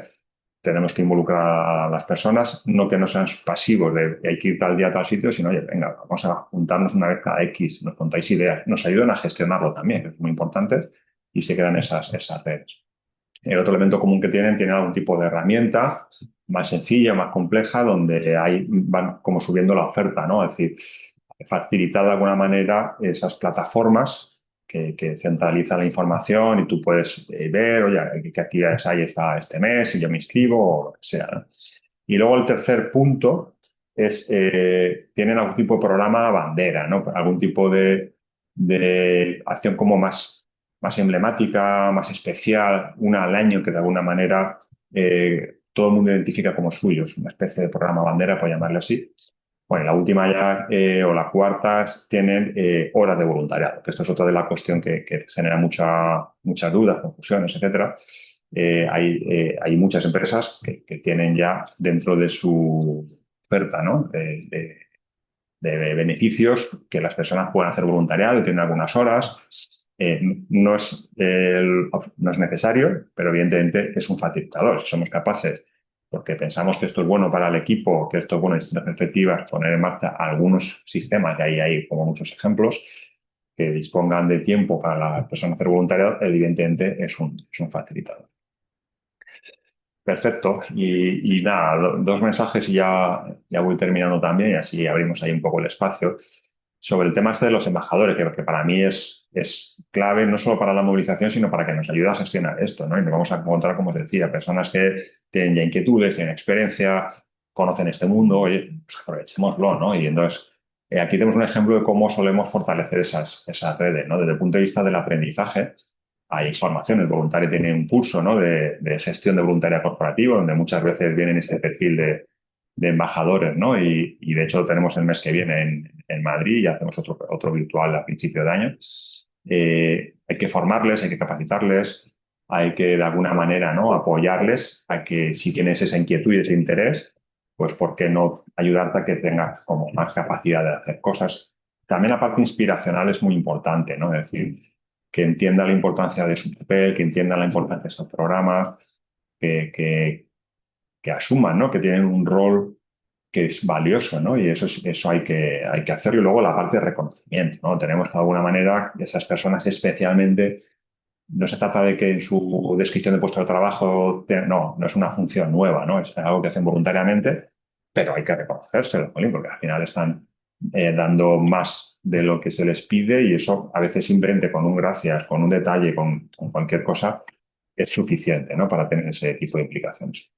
tenemos que involucrar a las personas, no que no sean pasivos de hay que ir tal día a tal sitio, sino, oye, venga, vamos a juntarnos una vez cada X, nos contáis ideas, nos ayudan a gestionarlo también, que es muy importante, y se crean esas redes. El otro elemento común que tienen algún tipo de herramienta más sencilla, más compleja, donde ahí van como subiendo la oferta, ¿no? Es decir, facilitar de alguna manera esas plataformas que centralizan la información y tú puedes ver, oye, qué actividades hay este mes, si yo me inscribo o lo que sea, ¿no? Y luego el tercer punto es, tienen algún tipo de programa bandera, ¿no? Algún tipo de acción como más emblemática, más especial, una al año que de alguna manera todo el mundo identifica como suyo. Es una especie de programa bandera, por llamarle así. Bueno, la última ya, o la cuarta, tienen horas de voluntariado, que esto es otra de la cuestión que genera muchas dudas, confusiones, etcétera. Hay muchas empresas que tienen ya dentro de su oferta, ¿no?, de beneficios que las personas pueden hacer voluntariado y tienen algunas horas. No es necesario, pero evidentemente es un facilitador. Si somos capaces, porque pensamos que esto es bueno para el equipo, que esto es bueno en distintas perspectivas, poner en marcha algunos sistemas, y ahí hay como muchos ejemplos, que dispongan de tiempo para las personas hacer voluntariado, evidentemente es un facilitador. Perfecto. Y nada, dos mensajes y ya voy terminando también, y así abrimos ahí un poco el espacio. Sobre el tema este de los embajadores, que para mí es clave no solo para la movilización, sino para que nos ayude a gestionar esto, ¿no? Y nos vamos a encontrar, como os decía, personas que tienen ya inquietudes, tienen experiencia, conocen este mundo, oye, pues aprovechémoslo, ¿no? Y entonces, aquí tenemos un ejemplo de cómo solemos fortalecer esas redes, ¿no? Desde el punto de vista del aprendizaje, hay formación, el voluntario tiene un curso, ¿no?, de gestión de voluntariado corporativo, donde muchas veces vienen este perfil de embajadores, ¿no? Y de hecho lo tenemos el mes que viene en Madrid, y hacemos otro virtual a principio de año. Hay que formarles, hay que capacitarles, hay que de alguna manera, ¿no?, apoyarles a que si tienes esa inquietud y ese interés, pues ¿por qué no ayudarte a que tengas como más capacidad de hacer cosas? También la parte inspiracional es muy importante, ¿no? Es decir, que entienda la importancia de su papel, que entienda la importancia de estos programas, que, que asuman, ¿no?, que tienen un rol que es valioso, ¿no? Y eso hay que hacerlo. Y luego la parte de reconocimiento, ¿no? Tenemos que de alguna manera esas personas especialmente, no se trata de que en su descripción de puesto de trabajo, no es una función nueva, ¿no? Es algo que hacen voluntariamente, pero hay que reconocérselo, ¿no?, porque al final están dando más de lo que se les pide, y eso a veces simplemente con un gracias, con un detalle, con cualquier cosa, es suficiente, ¿no?, para tener ese tipo de implicaciones.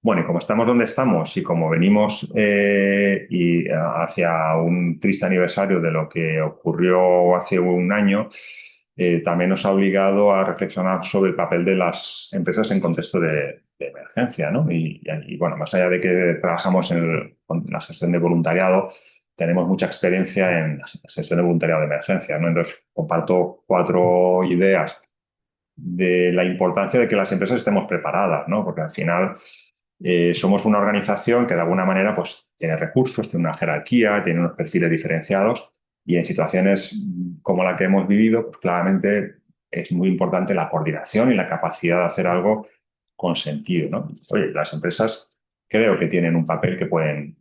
Bueno, y como estamos donde estamos y como venimos hacia un triste aniversario de lo que ocurrió hace un año, también nos ha obligado a reflexionar sobre el papel de las empresas en contexto de emergencia, ¿no? Y, bueno, más allá de que trabajamos con la gestión de voluntariado, tenemos mucha experiencia en la gestión de voluntariado de emergencia, ¿no? Entonces, comparto 4 ideas de la importancia de que las empresas estemos preparadas, ¿no? Porque al final somos una organización que de alguna manera pues tiene recursos, tiene una jerarquía, tiene unos perfiles diferenciados, y en situaciones como la que hemos vivido, pues claramente es muy importante la coordinación y la capacidad de hacer algo con sentido, ¿no? Oye, las empresas creo que tienen un papel que pueden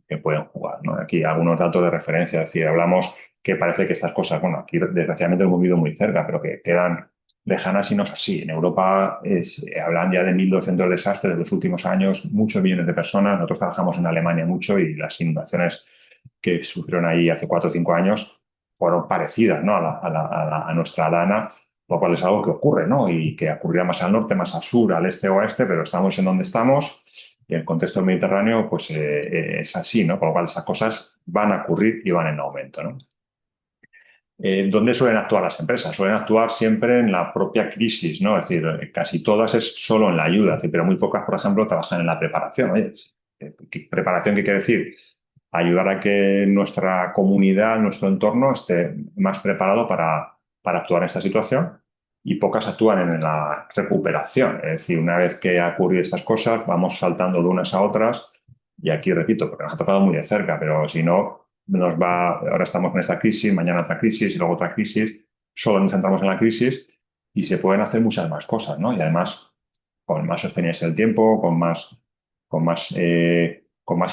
jugar, ¿no? Aquí algunos datos de referencia, es decir, hablamos que parece que estas cosas, bueno, aquí desgraciadamente lo hemos vivido muy cerca, pero que quedan lejanas, y no es así. En Europa hablan ya de 1.200 desastres de los últimos años, muchos millones de personas. Nosotros trabajamos en Alemania mucho, y las inundaciones que sufrieron ahí hace 4 o 5 años fueron parecidas, ¿no? A nuestra Dana, lo cual es algo que ocurre, ¿no? Y que ocurrirá más al norte, más al sur, al este o oeste, pero estamos en donde estamos y el contexto del Mediterráneo pues, es así, ¿no? Con lo cual esas cosas van a ocurrir y van en aumento, ¿no? ¿Dónde suelen actuar las empresas? Suelen actuar siempre en la propia crisis, ¿no? Es decir, casi todas es solo en la ayuda, pero muy pocas, por ejemplo, trabajan en la preparación. Oye, ¿preparación qué quiere decir? Ayudar a que nuestra comunidad, nuestro entorno esté más preparado para actuar en esta situación, y pocas actúan en la recuperación. Es decir, una vez que ha ocurrido estas cosas, vamos saltando de unas a otras, y aquí repito, porque nos ha tocado muy de cerca, pero si no, ahora estamos con esta crisis, mañana otra crisis y luego otra crisis, solo nos centramos en la crisis y se pueden hacer muchas más cosas, ¿no? Y además con más sostenibilidad del tiempo, con más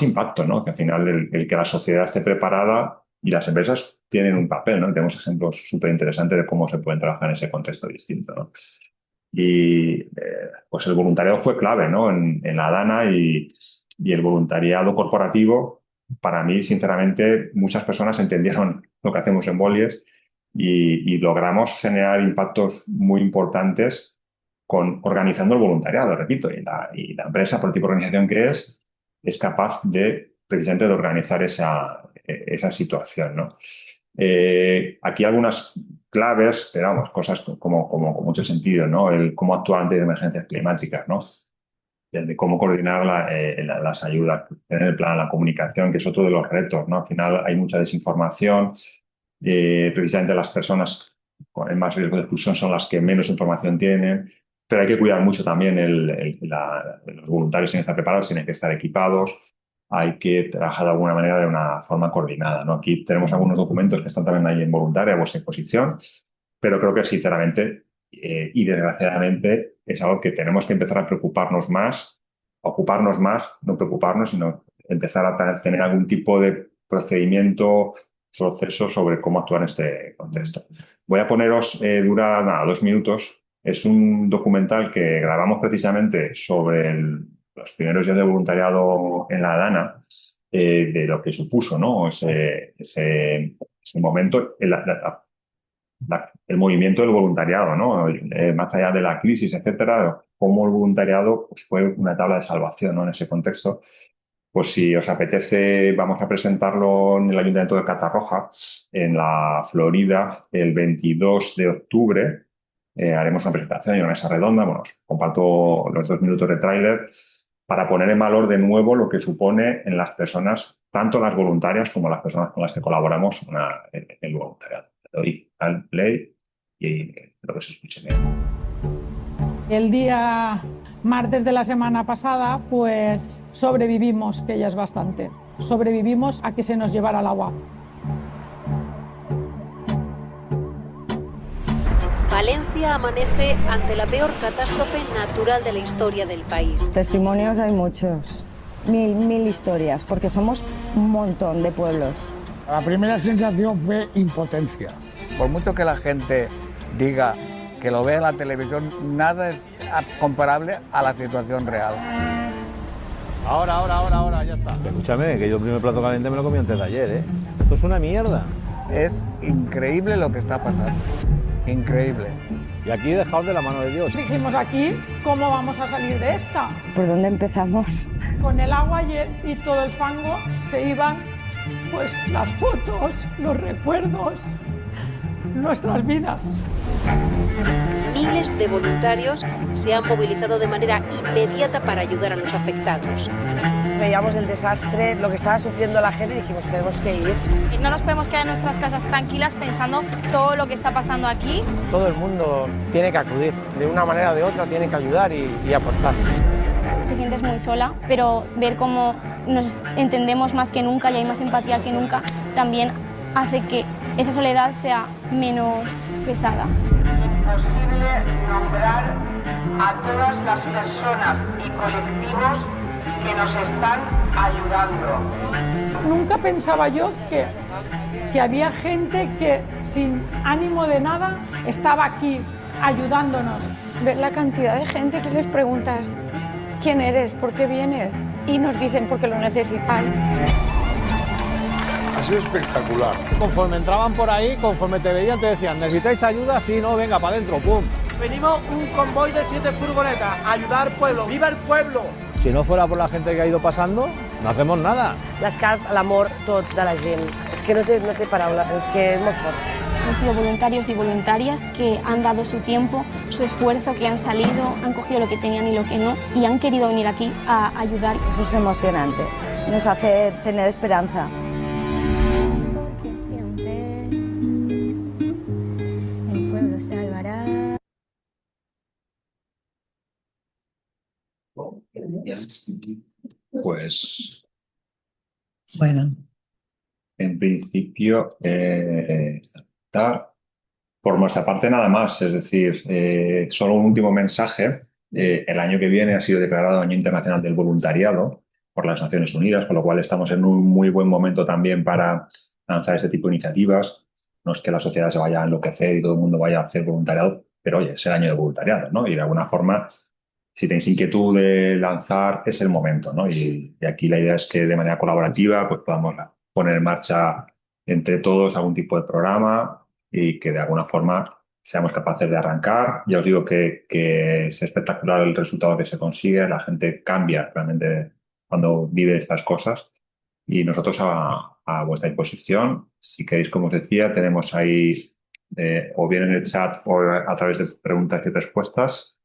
impacto, ¿no? Que al final el que la sociedad esté preparada y las empresas tienen un papel, ¿no? Y tenemos ejemplos súper interesantes de cómo se pueden trabajar en ese contexto distinto, ¿no? Y pues el voluntariado fue clave, ¿no? En la Dana, y el voluntariado corporativo, para mí, sinceramente, muchas personas entendieron lo que hacemos en Bollies y logramos generar impactos muy importantes organizando el voluntariado, repito, y la empresa, por el tipo de organización que es capaz de precisamente de organizar esa situación, ¿no? Aquí algunas claves, pero vamos, cosas con mucho sentido, ¿no? El cómo actuar ante emergencias climáticas, ¿no? Desde cómo coordinar las ayudas, tener el plan, la comunicación, que es otro de los retos, ¿no? Al final hay mucha desinformación, precisamente las personas con el más riesgo de exclusión son las que menos información tienen, pero hay que cuidar mucho también los voluntarios tienen que estar preparados, tienen que estar equipados, hay que trabajar de alguna manera de una forma coordinada, ¿no? Aquí tenemos algunos documentos que están también ahí en Voluntaria a vuestra exposición, pero creo que sinceramente y desgraciadamente es algo que tenemos que empezar a preocuparnos más, ocuparnos más, no preocuparnos, sino empezar a tener algún tipo de procedimiento, proceso sobre cómo actuar en este contexto. Voy a poneros, dura nada, 2 minutos. Es un documental que grabamos precisamente sobre los primeros días de voluntariado en la Dana, de lo que supuso, ¿no? Ese momento, el movimiento del voluntariado, ¿no? Más allá de la crisis, etcétera, cómo el voluntariado pues, fue una tabla de salvación, ¿no? En ese contexto. Pues si os apetece, vamos a presentarlo en el Ayuntamiento de Catarroja, en la Florida, el 22 de octubre. Haremos una presentación y una mesa redonda. Bueno, os comparto los 2 minutos de tráiler para poner en valor de nuevo lo que supone en las personas, tanto las voluntarias como las personas con las que colaboramos en el voluntariado. Le doy al play y espero que se escuche bien. El día martes de la semana pasada, pues sobrevivimos, que ya es bastante. Sobrevivimos a que se nos llevara el agua. Valencia amanece ante la peor catástrofe natural de la historia del país. Testimonios hay muchos, mil historias, porque somos un montón de pueblos. La primera sensación fue impotencia. Por mucho que la gente diga que lo vea en la televisión, nada es comparable a la situación real. Ahora, ya está. Escúchame, que yo el primer plato caliente me lo comí antes de ayer, ¿eh? Esto es una mierda. Es increíble lo que está pasando. Increíble. Y aquí dejado de la mano de Dios. Dijimos aquí, ¿cómo vamos a salir de esta? ¿Por dónde empezamos? Con el agua y todo el fango se iban pues las fotos, los recuerdos, nuestras vidas. Miles de voluntarios se han movilizado de manera inmediata para ayudar a los afectados. Veíamos el desastre, lo que estaba sufriendo la gente y dijimos, tenemos que ir. No nos podemos quedar en nuestras casas tranquilas pensando todo lo que está pasando aquí. Todo el mundo tiene que acudir, de una manera o de otra tiene que ayudar y aportar. Te sientes muy sola, pero ver cómo nos entendemos más que nunca y hay más empatía que nunca también hace que esa soledad sea menos pesada. Imposible nombrar a todas las personas y colectivos que nos están ayudando. Nunca pensaba yo que había gente que sin ánimo de nada estaba aquí ayudándonos. Ver la cantidad de gente que les preguntas ¿quién eres? ¿Por qué vienes? Y nos dicen porque lo necesitáis. Ha es espectacular. Conforme entraban por ahí, conforme te veían, te decían, ¿necesitáis ayuda? Sí, no, venga, para adentro, pum. Venimos un convoy de 7 furgonetas a ayudar al pueblo. ¡Viva el pueblo! Si no fuera por la gente que ha ido pasando, no hacemos nada. L'escalf, l'amor, tot de la gent. És que no té paraula, és que és molt fort. Han sido voluntarios y voluntarias que han dado su tiempo, su esfuerzo, que han salido, han cogido lo que tenían y lo que no, y han querido venir aquí a ayudar. Eso es emocionante, nos hace tener esperanza. Porque siempre el pueblo salvará. Pues, Bueno, en principio, por nuestra parte nada más. Es decir, solo un último mensaje. El año que viene ha sido declarado Año Internacional del Voluntariado por las Naciones Unidas, con lo cual estamos en un muy buen momento también para lanzar este tipo de iniciativas. No es que la sociedad se vaya a enloquecer y todo el mundo vaya a hacer voluntariado, pero oye, es el año de voluntariado, ¿no? Y de alguna forma, si tenéis inquietud de lanzar, es el momento, ¿no? Y aquí la idea es que de manera colaborativa pues podamos poner en marcha entre todos algún tipo de programa y que de alguna forma seamos capaces de arrancar. Ya os digo que es espectacular el resultado que se consigue, la gente cambia realmente cuando vive estas cosas y nosotros a vuestra disposición. Si queréis, como os decía, tenemos ahí o bien en el chat o a través de preguntas y respuestas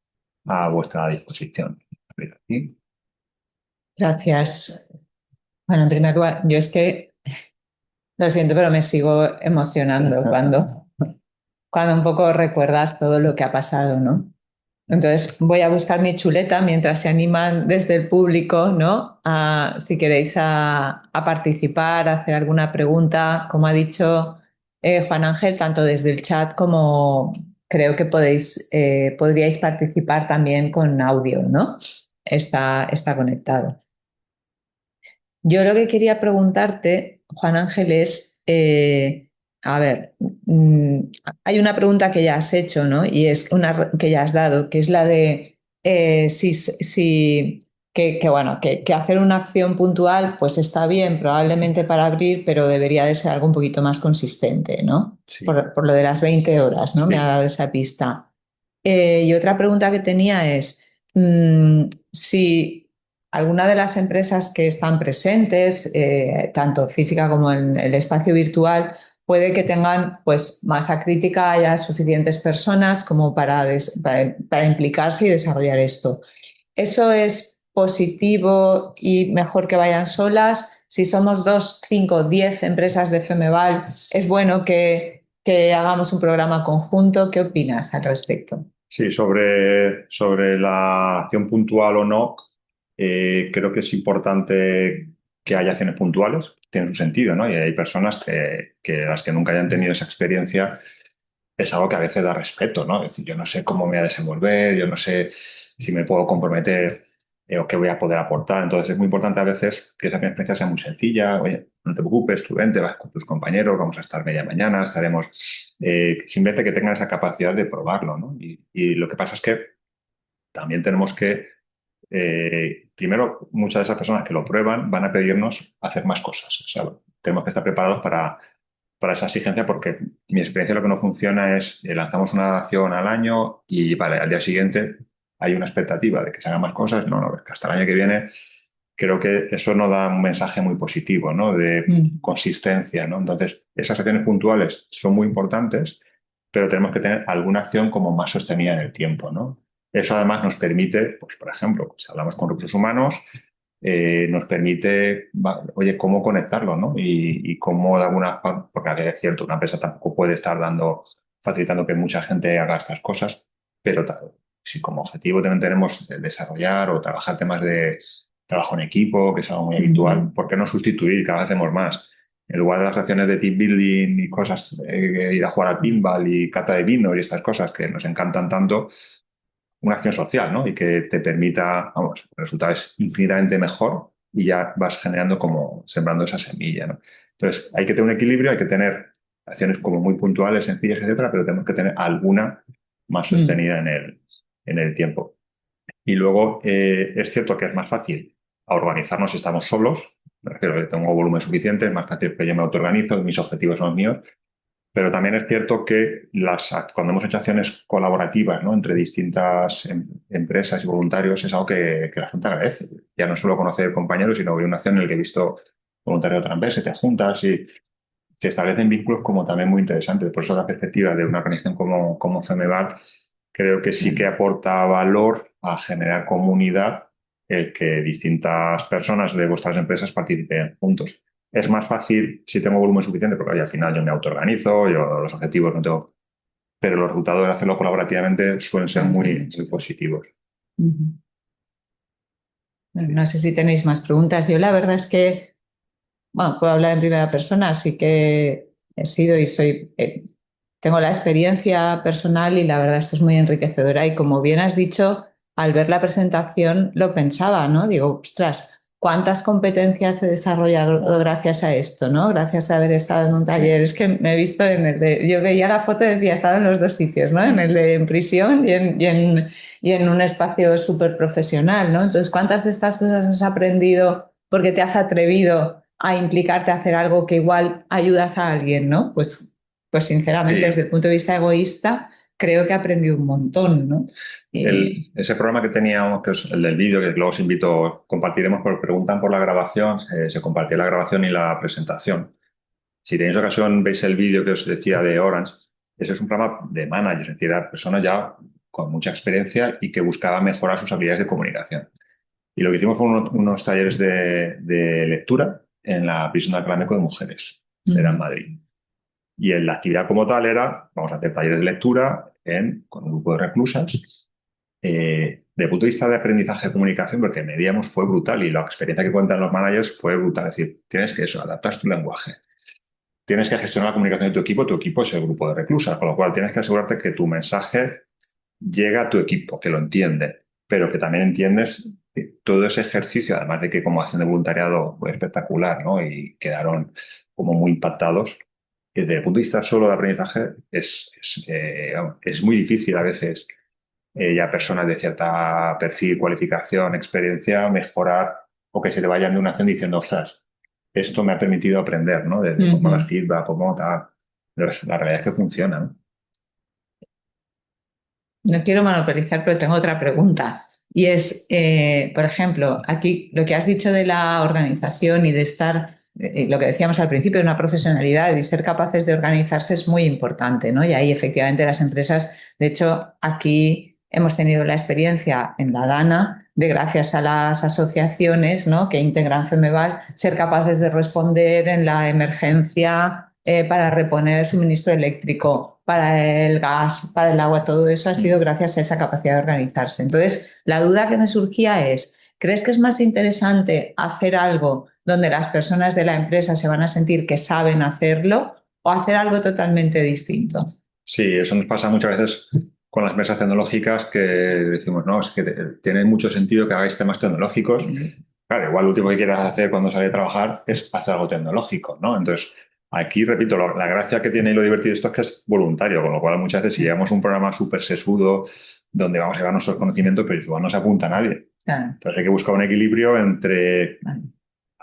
a vuestra disposición. Aquí. gracias. Bueno, en primer lugar, yo es que lo siento, pero me sigo emocionando cuando un poco recuerdas todo lo que ha pasado, ¿no? Entonces voy a buscar mi chuleta mientras se animan desde el público, ¿no? Si queréis a participar, a hacer alguna pregunta, como ha dicho Juan Ángel, tanto desde el chat como creo que podríais participar también con audio, ¿no? Está conectado. Yo lo que quería preguntarte, Juan Ángel, es, a ver, hay una pregunta que ya has hecho, ¿no? Y es una que ya has dado, que es la de que hacer una acción puntual, pues está bien, probablemente para abrir, pero debería de ser algo un poquito más consistente, ¿no? Sí. Por lo de las 20 horas, ¿no? Sí. Me ha dado esa pista. Y otra pregunta que tenía es si alguna de las empresas que están presentes, tanto física como en el espacio virtual, puede que tengan pues masa crítica, haya suficientes personas como para implicarse y desarrollar esto. ¿Eso es positivo y mejor que vayan solas? Si somos 2, 5, 10 empresas de Femeval, ¿es bueno que hagamos un programa conjunto? ¿Qué opinas al respecto? Sí, sobre la acción puntual o no, creo que es importante que haya acciones puntuales, tiene un sentido, ¿no? Y hay personas que las que nunca hayan tenido esa experiencia, es algo que a veces da respeto, ¿no? Es decir, yo no sé cómo me voy a desenvolver, yo no sé si me puedo comprometer o qué voy a poder aportar. Entonces es muy importante a veces que esa experiencia sea muy sencilla. Oye, no te preocupes, tú vente, vas con tus compañeros, vamos a estar media mañana, estaremos... simplemente que tengan esa capacidad de probarlo, ¿no? Y lo que pasa es que también tenemos que primero, muchas de esas personas que lo prueban van a pedirnos hacer más cosas. O sea, tenemos que estar preparados para esa exigencia porque mi experiencia lo que no funciona es lanzamos una acción al año y vale, al día siguiente hay una expectativa de que se hagan más cosas. No, que hasta el año que viene creo que eso no da un mensaje muy positivo, ¿no? De consistencia, ¿no? Entonces, esas acciones puntuales son muy importantes, pero tenemos que tener alguna acción como más sostenida en el tiempo, ¿no? Eso además nos permite, pues, por ejemplo, si hablamos con recursos humanos, nos permite, oye, cómo conectarlo, ¿no? Y cómo de alguna forma, porque es cierto, una empresa tampoco puede estar facilitando que mucha gente haga estas cosas, pero si como objetivo también tenemos desarrollar o trabajar temas de trabajo en equipo, que es algo muy habitual, ¿por qué no sustituir? Cada vez hacemos más. En lugar de las acciones de team building y cosas, ir a jugar al pinball y cata de vino y estas cosas que nos encantan tanto, una acción social, ¿no? Y que te permita, vamos, el resultado es infinitamente mejor y ya vas generando como sembrando esa semilla, ¿no? Entonces, hay que tener un equilibrio, hay que tener acciones como muy puntuales, sencillas, etcétera, pero tenemos que tener alguna más sostenida en el tiempo. Y luego, es cierto que es más fácil organizarnos si estamos solos, Me refiero a que tengo volumen suficiente, es más fácil que yo me autoorganizo, mis objetivos son los míos. Pero también es cierto que cuando hemos hecho acciones colaborativas, ¿no?, entre distintas empresas y voluntarios, es algo que la gente agradece. Ya no solo conocer compañeros, sino ver una acción en la que he visto voluntarios de otra empresa, te juntas y se establecen vínculos como también muy interesantes. Por eso la perspectiva de una organización como Femeval creo que sí que aporta valor a generar comunidad el que distintas personas de vuestras empresas participen juntos. Es más fácil si tengo volumen suficiente, porque al final yo me autoorganizo, yo los objetivos no tengo, pero los resultados de hacerlo colaborativamente suelen ser muy positivos. No sé si tenéis más preguntas. Yo la verdad es que, bueno, puedo hablar en primera persona, así que he sido y soy, tengo la experiencia personal y la verdad es que es muy enriquecedora. Y como bien has dicho, al ver la presentación lo pensaba, ¿no? Digo, ostras, ¿cuántas competencias he desarrollado gracias a esto, ¿no? Gracias a haber estado en un taller. Es que me he visto en el de... Yo veía la foto y decía, estaba en los dos sitios, ¿no? En el de en prisión y en un espacio súper profesional, ¿no? Entonces, ¿cuántas de estas cosas has aprendido porque te has atrevido a implicarte a hacer algo que igual ayudas a alguien, ¿no? Pues sinceramente, Sí. desde el punto de vista egoísta, creo que he aprendido un montón, ¿no? Ese programa que teníamos, que es el del vídeo, que luego os invito, compartiremos, preguntan por la grabación, se compartió la grabación y la presentación. Si tenéis ocasión, veis el vídeo que os decía de Orange. Ese es un programa de manager, es decir, a personas ya con mucha experiencia y que buscaba mejorar sus habilidades de comunicación. Y lo que hicimos fue unos talleres de lectura en la prisión de Alcalá de Mujeres, era en Madrid. Y la actividad como tal era, vamos a hacer talleres de lectura con un grupo de reclusas. Desde el punto de vista de aprendizaje de comunicación, lo que medíamos fue brutal y la experiencia que cuentan los managers fue brutal. Es decir, tienes que adaptar tu lenguaje. Tienes que gestionar la comunicación de tu equipo es el grupo de reclusas, con lo cual tienes que asegurarte que tu mensaje llega a tu equipo, que lo entiende, pero que también entiendes todo ese ejercicio, además de que como acción de voluntariado fue espectacular, ¿no? Y quedaron como muy impactados. Desde el punto de vista solo de aprendizaje es muy difícil a veces ya personas de cierta perfil, cualificación, experiencia, mejorar o que se le vayan de una acción diciendo, ostras, esto me ha permitido aprender, ¿no? De cómo dar feedback, cómo tal. Pero la realidad es que funciona, ¿no? No quiero monopolizar, pero tengo otra pregunta. Y es, por ejemplo, aquí lo que has dicho de la organización y de estar, lo que decíamos al principio, de una profesionalidad y ser capaces de organizarse es muy importante, ¿no? Y ahí efectivamente las empresas, de hecho, aquí hemos tenido la experiencia en la Dana de, gracias a las asociaciones, ¿no?, que integran Femeval, ser capaces de responder en la emergencia para reponer el suministro eléctrico, para el gas, para el agua. Todo eso ha sido gracias a esa capacidad de organizarse. Entonces, la duda que me surgía es, ¿crees que es más interesante hacer algo donde las personas de la empresa se van a sentir que saben hacerlo o hacer algo totalmente distinto? Sí, eso nos pasa muchas veces con las empresas tecnológicas, que decimos, no, es que tiene mucho sentido que hagáis temas tecnológicos. Claro, igual lo último que quieras hacer cuando sales a trabajar es hacer algo tecnológico, ¿no? Entonces, aquí, repito, la gracia que tiene y lo divertido de esto es que es voluntario, con lo cual muchas veces si llevamos un programa súper sesudo donde vamos a llevar nuestros conocimientos, pero igual no se apunta a nadie. Entonces hay que buscar un equilibrio entre...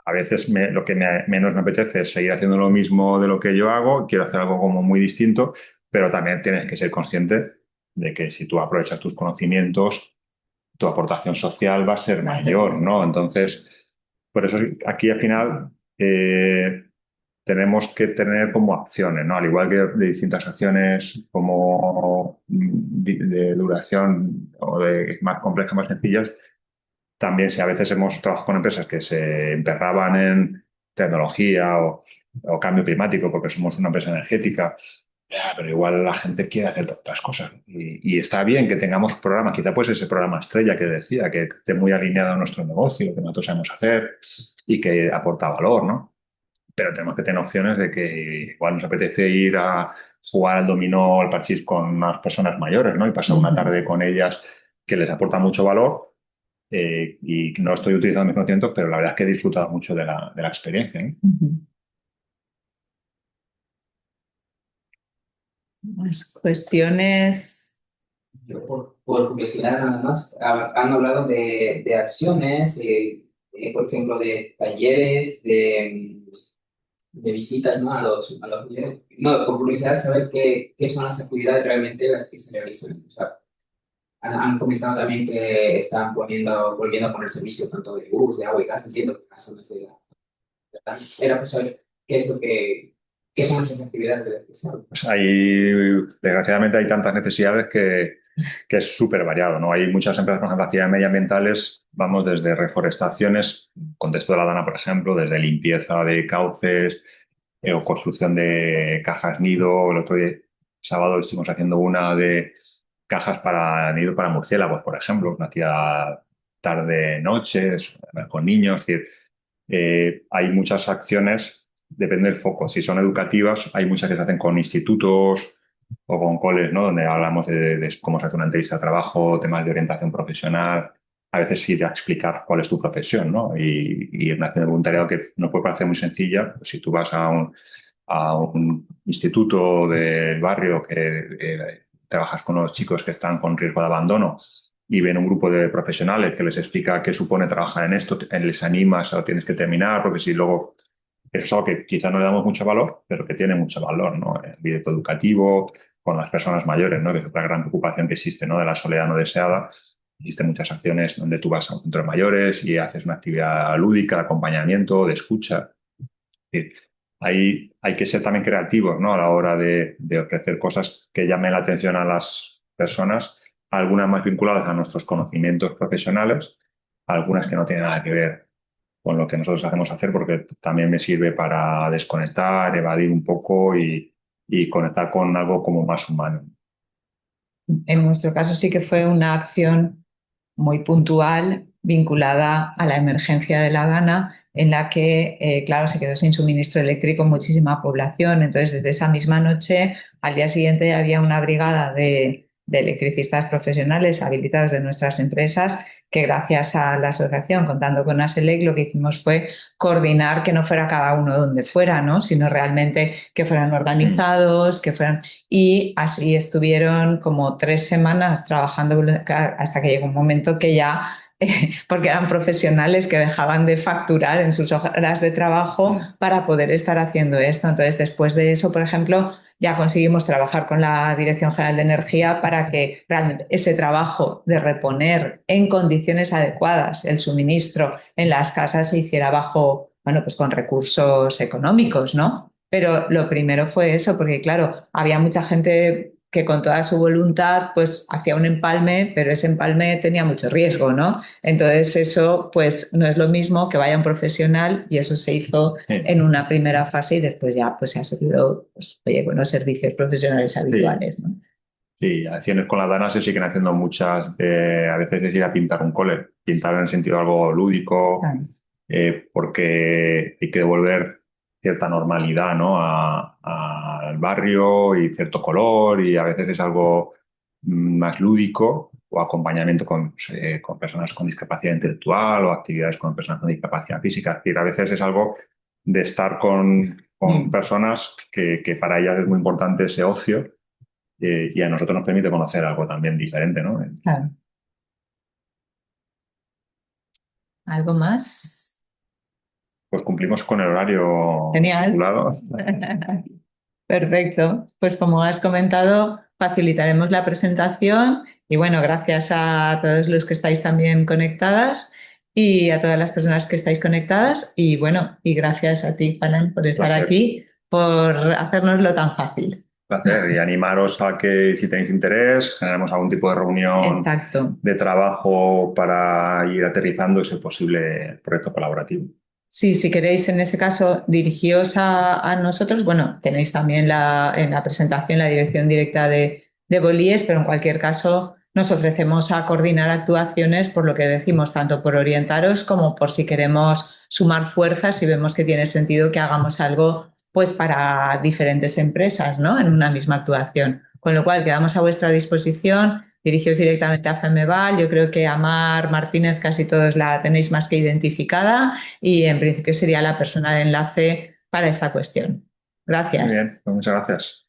A veces lo que menos me apetece es seguir haciendo lo mismo de lo que yo hago, quiero hacer algo como muy distinto, pero también tienes que ser consciente de que si tú aprovechas tus conocimientos, tu aportación social va a ser mayor, ¿no? Entonces, por eso aquí al final tenemos que tener como acciones, ¿no? Al igual que de distintas acciones como de duración o de más complejas, más sencillas, también si a veces hemos trabajado con empresas que se emperraban en tecnología o cambio climático porque somos una empresa energética, pero igual la gente quiere hacer otras cosas. Y está bien que tengamos programas, quizá pues ese programa estrella que decía, que esté muy alineado a nuestro negocio, lo que nosotros sabemos hacer y que aporta valor, ¿no? Pero tenemos que tener opciones de que igual nos apetece ir a jugar al dominó o al parchís con unas personas mayores, ¿no? Y pasar una tarde con ellas que les aporta mucho valor. Y no estoy utilizando mis conocimientos, pero la verdad es que he disfrutado mucho de la experiencia, ¿eh? Más cuestiones. Yo por curiosidad nada más, han hablado de acciones por ejemplo, de talleres, de visitas, ¿no? a los no, por curiosidad saber qué son las actividades realmente las que se realizan. O sea, han comentado también que están volviendo a poner servicio tanto de luz, de agua y gas, entiendo que las zonas de era pues saber qué son esas actividades de las que se habla. Pues desgraciadamente hay tantas necesidades que es súper variado, ¿no? Hay muchas empresas, por ejemplo, actividades medioambientales, vamos desde reforestaciones, contexto de la Dana, por ejemplo, desde limpieza de cauces o construcción de cajas nido. El otro día, sábado, estuvimos haciendo una de cajas para nido para murciélagos, por ejemplo, una actividad tarde-noche, con niños. Es decir, hay muchas acciones, depende del foco. Si son educativas, hay muchas que se hacen con institutos o con coles, ¿no? Donde hablamos de cómo se hace una entrevista de trabajo, temas de orientación profesional, a veces ir a explicar cuál es tu profesión, ¿no? Y una acción de voluntariado que nos puede parecer muy sencilla, pues si tú vas a un instituto del barrio que trabajas con los chicos que están con riesgo de abandono y ven un grupo de profesionales que les explica qué supone trabajar en esto, les animas a tienes que terminar, porque si luego... Eso es algo que quizá no le damos mucho valor, pero que tiene mucho valor, ¿no? El directo educativo, con las personas mayores, ¿no? Que es otra gran preocupación que existe, ¿no? De la soledad no deseada. Existen muchas acciones donde tú vas a un centro de mayores y haces una actividad lúdica, de acompañamiento, de escucha. Es decir, hay que ser también creativos, ¿no? A la hora de ofrecer cosas que llamen la atención a las personas, algunas más vinculadas a nuestros conocimientos profesionales, algunas que no tienen nada que ver con lo que nosotros hacemos hacer, porque también me sirve para desconectar, evadir un poco y conectar con algo como más humano. En nuestro caso sí que fue una acción muy puntual vinculada a la emergencia de La Dana, en la que, claro, se quedó sin suministro eléctrico muchísima población. Entonces, desde esa misma noche, al día siguiente había una brigada de electricistas profesionales habilitados de nuestras empresas que, gracias a la asociación, contando con ASELEC, lo que hicimos fue coordinar que no fuera cada uno donde fuera, ¿no? Sino realmente que fueran organizados, que fueran... Y así estuvieron como 3 semanas trabajando hasta que llegó un momento que ya... porque eran profesionales que dejaban de facturar en sus horas de trabajo para poder estar haciendo esto. Entonces, después de eso, por ejemplo, ya conseguimos trabajar con la Dirección General de Energía para que realmente ese trabajo de reponer en condiciones adecuadas el suministro en las casas se hiciera bajo, bueno, pues con recursos económicos, ¿no? Pero lo primero fue eso, porque claro, había mucha gente que con toda su voluntad pues hacía un empalme, pero ese empalme tenía mucho riesgo, ¿no? Entonces eso pues no es lo mismo que vaya un profesional, y eso se hizo en una primera fase y después ya pues se ha seguido pues, buenos servicios profesionales habituales, ¿no? Sí, acciones con la Dana se siguen haciendo muchas, a veces es ir a pintar un cole, pintar en el sentido de algo lúdico, claro. Porque hay que devolver cierta normalidad, ¿no? al barrio y cierto color, y a veces es algo más lúdico o acompañamiento con personas con discapacidad intelectual o actividades con personas con discapacidad física. Es decir, a veces es algo de estar con personas que para ellas es muy importante ese ocio y a nosotros nos permite conocer algo también diferente, ¿no? Claro. ¿Algo más? Pues cumplimos con el horario. Genial. Estipulado. Perfecto. Pues como has comentado, facilitaremos la presentación y bueno, gracias a todos los que estáis también conectadas y a todas las personas que estáis conectadas y bueno, y gracias a ti, Panan, por estar aquí, por hacérnoslo tan fácil. Placer, y animaros a que si tenéis interés generemos algún tipo de reunión. Exacto. De trabajo para ir aterrizando ese posible proyecto colaborativo. Sí, si queréis en ese caso dirigíos a nosotros, bueno, tenéis también en la presentación la dirección directa de Bolíes, pero en cualquier caso nos ofrecemos a coordinar actuaciones por lo que decimos, tanto por orientaros como por si queremos sumar fuerzas y vemos que tiene sentido que hagamos algo pues para diferentes empresas, ¿no? En una misma actuación. Con lo cual quedamos a vuestra disposición. Dirigíos directamente a FEMEVAL, yo creo que a Mar Martínez casi todos la tenéis más que identificada y en principio sería la persona de enlace para esta cuestión. Gracias. Muy bien, pues muchas gracias.